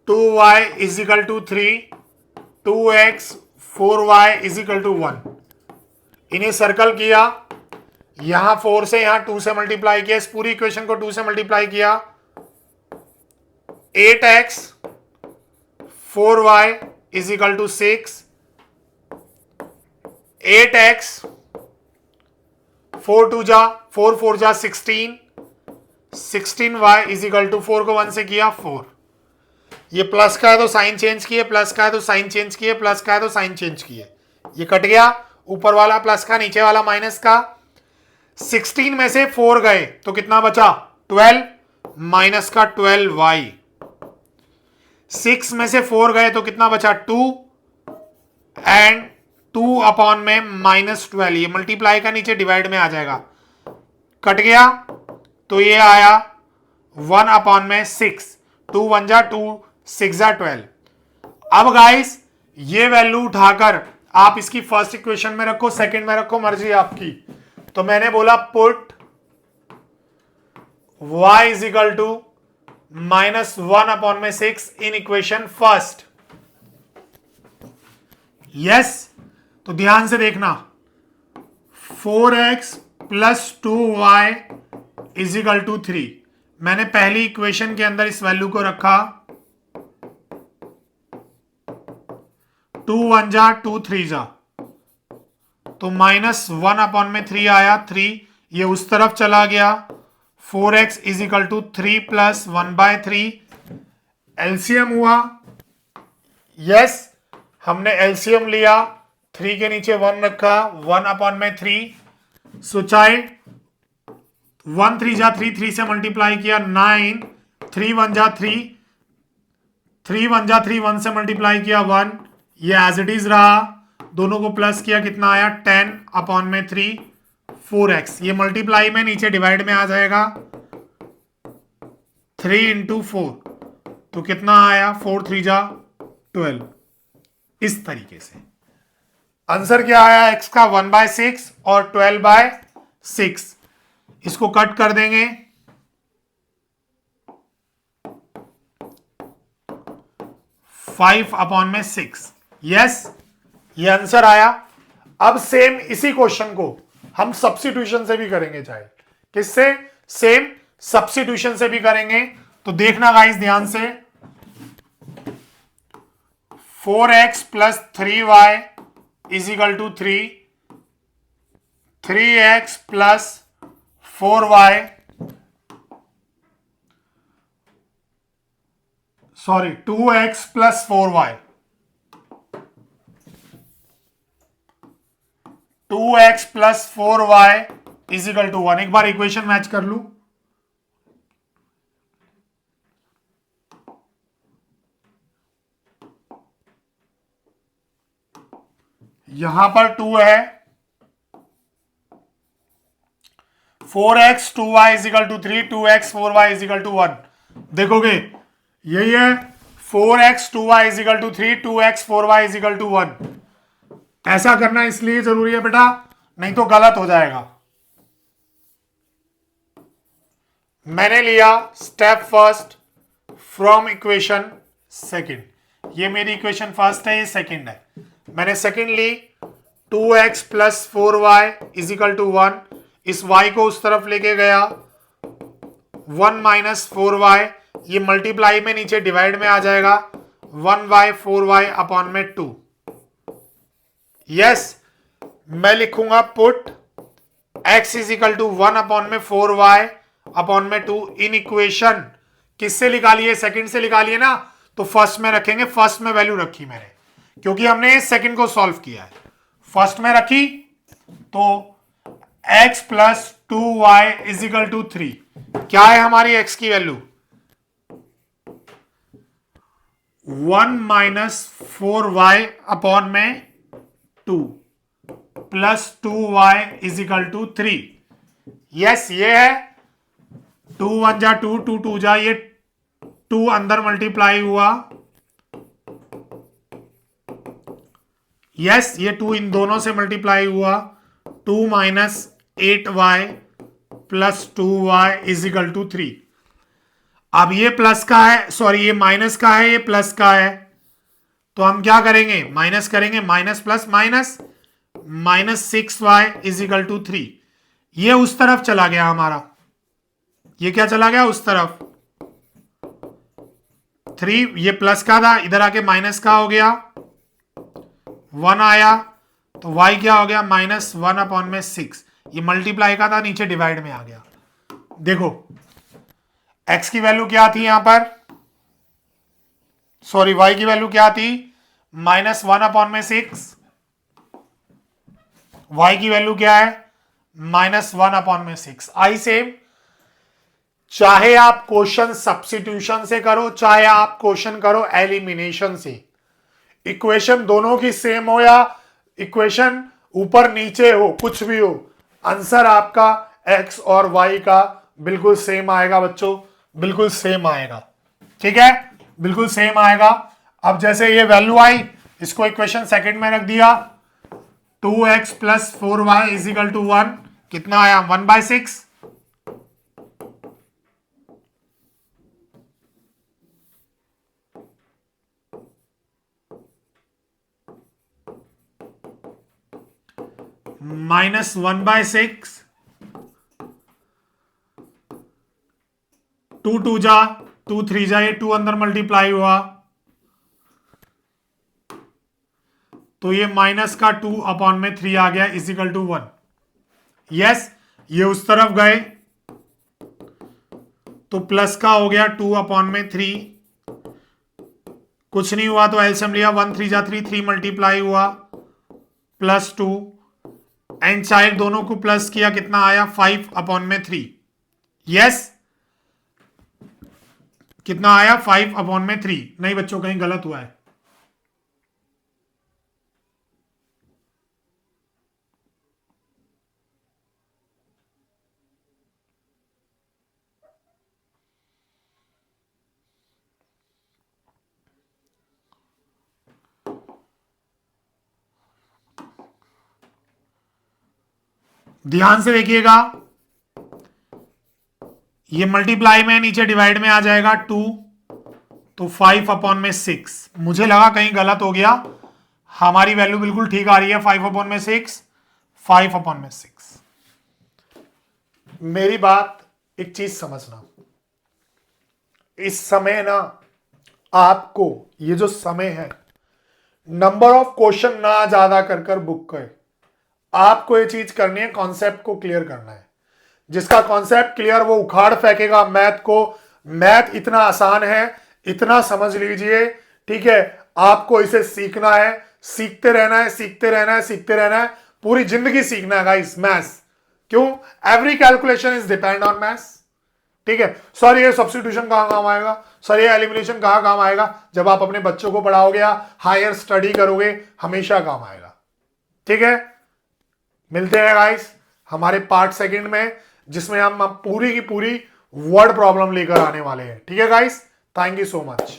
2y is equal to 3, 2x 4y is equal to 1। इन्हें सर्कल किया, यहां 4 से यहां 2 से मल्टीप्लाई किया, इस पूरी इक्वेशन को 2 से मल्टीप्लाई किया। 8x 4y is equal to 6, 8x 4 2 जा 4 4 जा 16, 16y इज इक्वल टू 4 को 1 से किया 4। ये प्लस का है तो साइन चेंज किए, प्लस का है तो साइन चेंज किए, प्लस का है तो साइन चेंज किए। ये कट गया, ऊपर वाला प्लस का, नीचे वाला माइनस का। 16 में से 4 गए तो कितना बचा? 12, माइनस का 12y। 6 में से 4 गए तो कितना बचा? 2 एंड 2 में -12। ये मल्टीप्लाई का नीचे डिवाइड में आ जाएगा, कट गया तो ये आया 1/6। 2 1 जा 2, 6 जा 12। अब गाइस ये वैल्यू उठाकर आप इसकी फर्स्ट इक्वेशन में रखो, सेकंड में रखो, मर्जी आपकी। तो मैंने बोला put y is equal to -1/6 in equation first. Yes, तो ध्यान से देखना, 4x plus 2y is equal to 3। मैंने पहली इक्वेशन के अंदर इस वैल्यू को रखा, 2 1 जा 2 3 जा, तो -1/3 आया 3, ये उस तरफ चला गया। 4x is equal to 3 plus 1/3, LCM हुआ। यस, हमने एलसीएम लिया, 3 के नीचे 1 रखा, 1/3। सो चाइल्ड 1 3 जा 3, 3 से मल्टीप्लाई किया 9, 3 1 जा 3, 3 1 जा 3, 1 से मल्टीप्लाई किया 1, ये एज इट इज रहा। दोनों को प्लस किया, कितना आया 10/3 4x। ये मल्टीप्लाई में, नीचे डिवाइड में आ जाएगा 3 × 4, तो कितना आया 4 3 जा 12। इस तरीके से आंसर क्या आया x का 1/6 और 12/6। इसको कट कर देंगे, 5/6। यस, ये आंसर आया। अब सेम इसी क्वेश्चन को हम सब्स्टिट्यूशन से भी करेंगे चाहे, किससे? सेम सब्स्टिट्यूशन से भी करेंगे। तो देखना गाइस ध्यान से, 4x + 3y = 3, 3x + 4y, sorry 2x + 4y, 2x + 4y = 1। एक बार इक्वेशन मैच कर लू। यहां पर 2 है, 4x 2y = 3, 2x 4y = 1। देखोगे यही है, 4x 2y = 3, 2x 4y = 1। ऐसा करना इसलिए जरूरी है बेटा, नहीं तो गलत हो जाएगा। मैंने लिया step first from equation second. ये मेरी इक्वेशन फर्स्ट है, ये सेकंड है। मैंने सेकंड ली, 2x + 4y = 1। इस y को उस तरफ लेके गया, 1 - 4y, ये मल्टीप्लाई में नीचे डिवाइड में आ जाएगा, 1/4y/2। यस, मैं लिखूंगा put x = 1/4y/2 in equation. किससे निकालिए? सेकंड से निकालिए ना, तो फर्स्ट में रखेंगे। फर्स्ट में वैल्यू रखी मैंने, क्योंकि हमने सेकंड को सॉल्व किया है। फर्स्ट में रखी तो x + 2y = 3। क्या है हमारी x की वैल्यू? 1 - 4y/2 + 2y = 3। यस, ये है 2 1 जा 2, 2 2 जा, ये 2 अंदर मल्टीप्लाई हुआ। यस, ये 2 इन दोनों से मल्टीप्लाई हुआ, 2 - 8y + 2y = 3। अब ये प्लस का है, सॉरी ये माइनस का है, ये प्लस का है, तो हम क्या करेंगे? माइनस करेंगे, माइनस प्लस माइनस, -6y = 3। ये उस तरफ चला गया हमारा, ये क्या चला गया? उस तरफ। 3 ये प्लस का था, इधर आके माइनस का हो गया, 1 आया, तो y क्या हो गया? -1/6। ये मल्टीप्लाई का था, नीचे डिवाइड में आ गया। देखो x की वैल्यू क्या थी यहां पर, सॉरी y की वैल्यू क्या थी? -1/6। y की वैल्यू क्या है? -1/6। आई सेम, चाहे आप क्वेश्चन सब्स्टिट्यूशन से करो, चाहे आप क्वेश्चन करो एलिमिनेशन से, इक्वेशन दोनों की सेम हो या इक्वेशन ऊपर नीचे हो, कुछ भी हो, आंसर आपका x और y का बिल्कुल सेम आएगा बच्चों, बिल्कुल सेम आएगा। ठीक है, बिल्कुल सेम आएगा। अब जैसे ये वैल्यू आई, इसको इक्वेशन सेकंड में रख दिया, 2x + 4y = 1। कितना आया? 1/6। -1/6, 2 2 जा 2 3 जा, ये 2 अंदर मल्टीप्लाई हुआ, तो ये माइनस का 2/3 आ गया = 1। यस, ये उस तरफ गए तो प्लस का हो गया 2/3, कुछ नहीं हुआ तो एलसीएम लिया, 1 3 जा 3, 3 मल्टीप्लाई हुआ, +2 एंड चाइल्ड दोनों को प्लस किया, कितना आया 5/3। यस, कितना आया 5/3। नहीं बच्चों, कहीं गलत हुआ है। ध्यान से देखिएगा, ये मल्टीप्लाई में, नीचे डिवाइड में आ जाएगा 2, तो 5/6। मुझे लगा कहीं गलत हो गया, हमारी वैल्यू बिल्कुल ठीक आ रही है, 5/6, 5/6। मेरी बात एक चीज समझना, इस समय ना आपको ये जो समय है, नंबर ऑफ क्वेश्चन ना ज्यादा कर बुक करे, आपको ये चीज करनी है, कॉन्सेप्ट को क्लियर करना है। जिसका कॉन्सेप्ट क्लियर, वो उखाड़ फेंकेगा मैथ को। मैथ इतना आसान है, इतना समझ लीजिए, ठीक है। आपको इसे सीखना है, सीखते रहना है, सीखते रहना है, सीखते रहना है, पूरी जिंदगी सीखना है गाइस मैथ्स। क्यों? Every calculation is depend on maths, ठीक है। सर ये सब्स्टिट्यूशन कहां काम आएगा, सर ये एलिमिनेशन कहां काम आएगा? जब आप अपने बच्चों को पढ़ाओगे या हायर स्टडी करोगे, हमेशा काम आएगा, ठीक है। मिलते हैं गाइस हमारे पार्ट सेकंड में, जिसमें हम पूरी की पूरी वर्ड प्रॉब्लम लेकर आने वाले हैं, ठीक है guys. Thank you so much.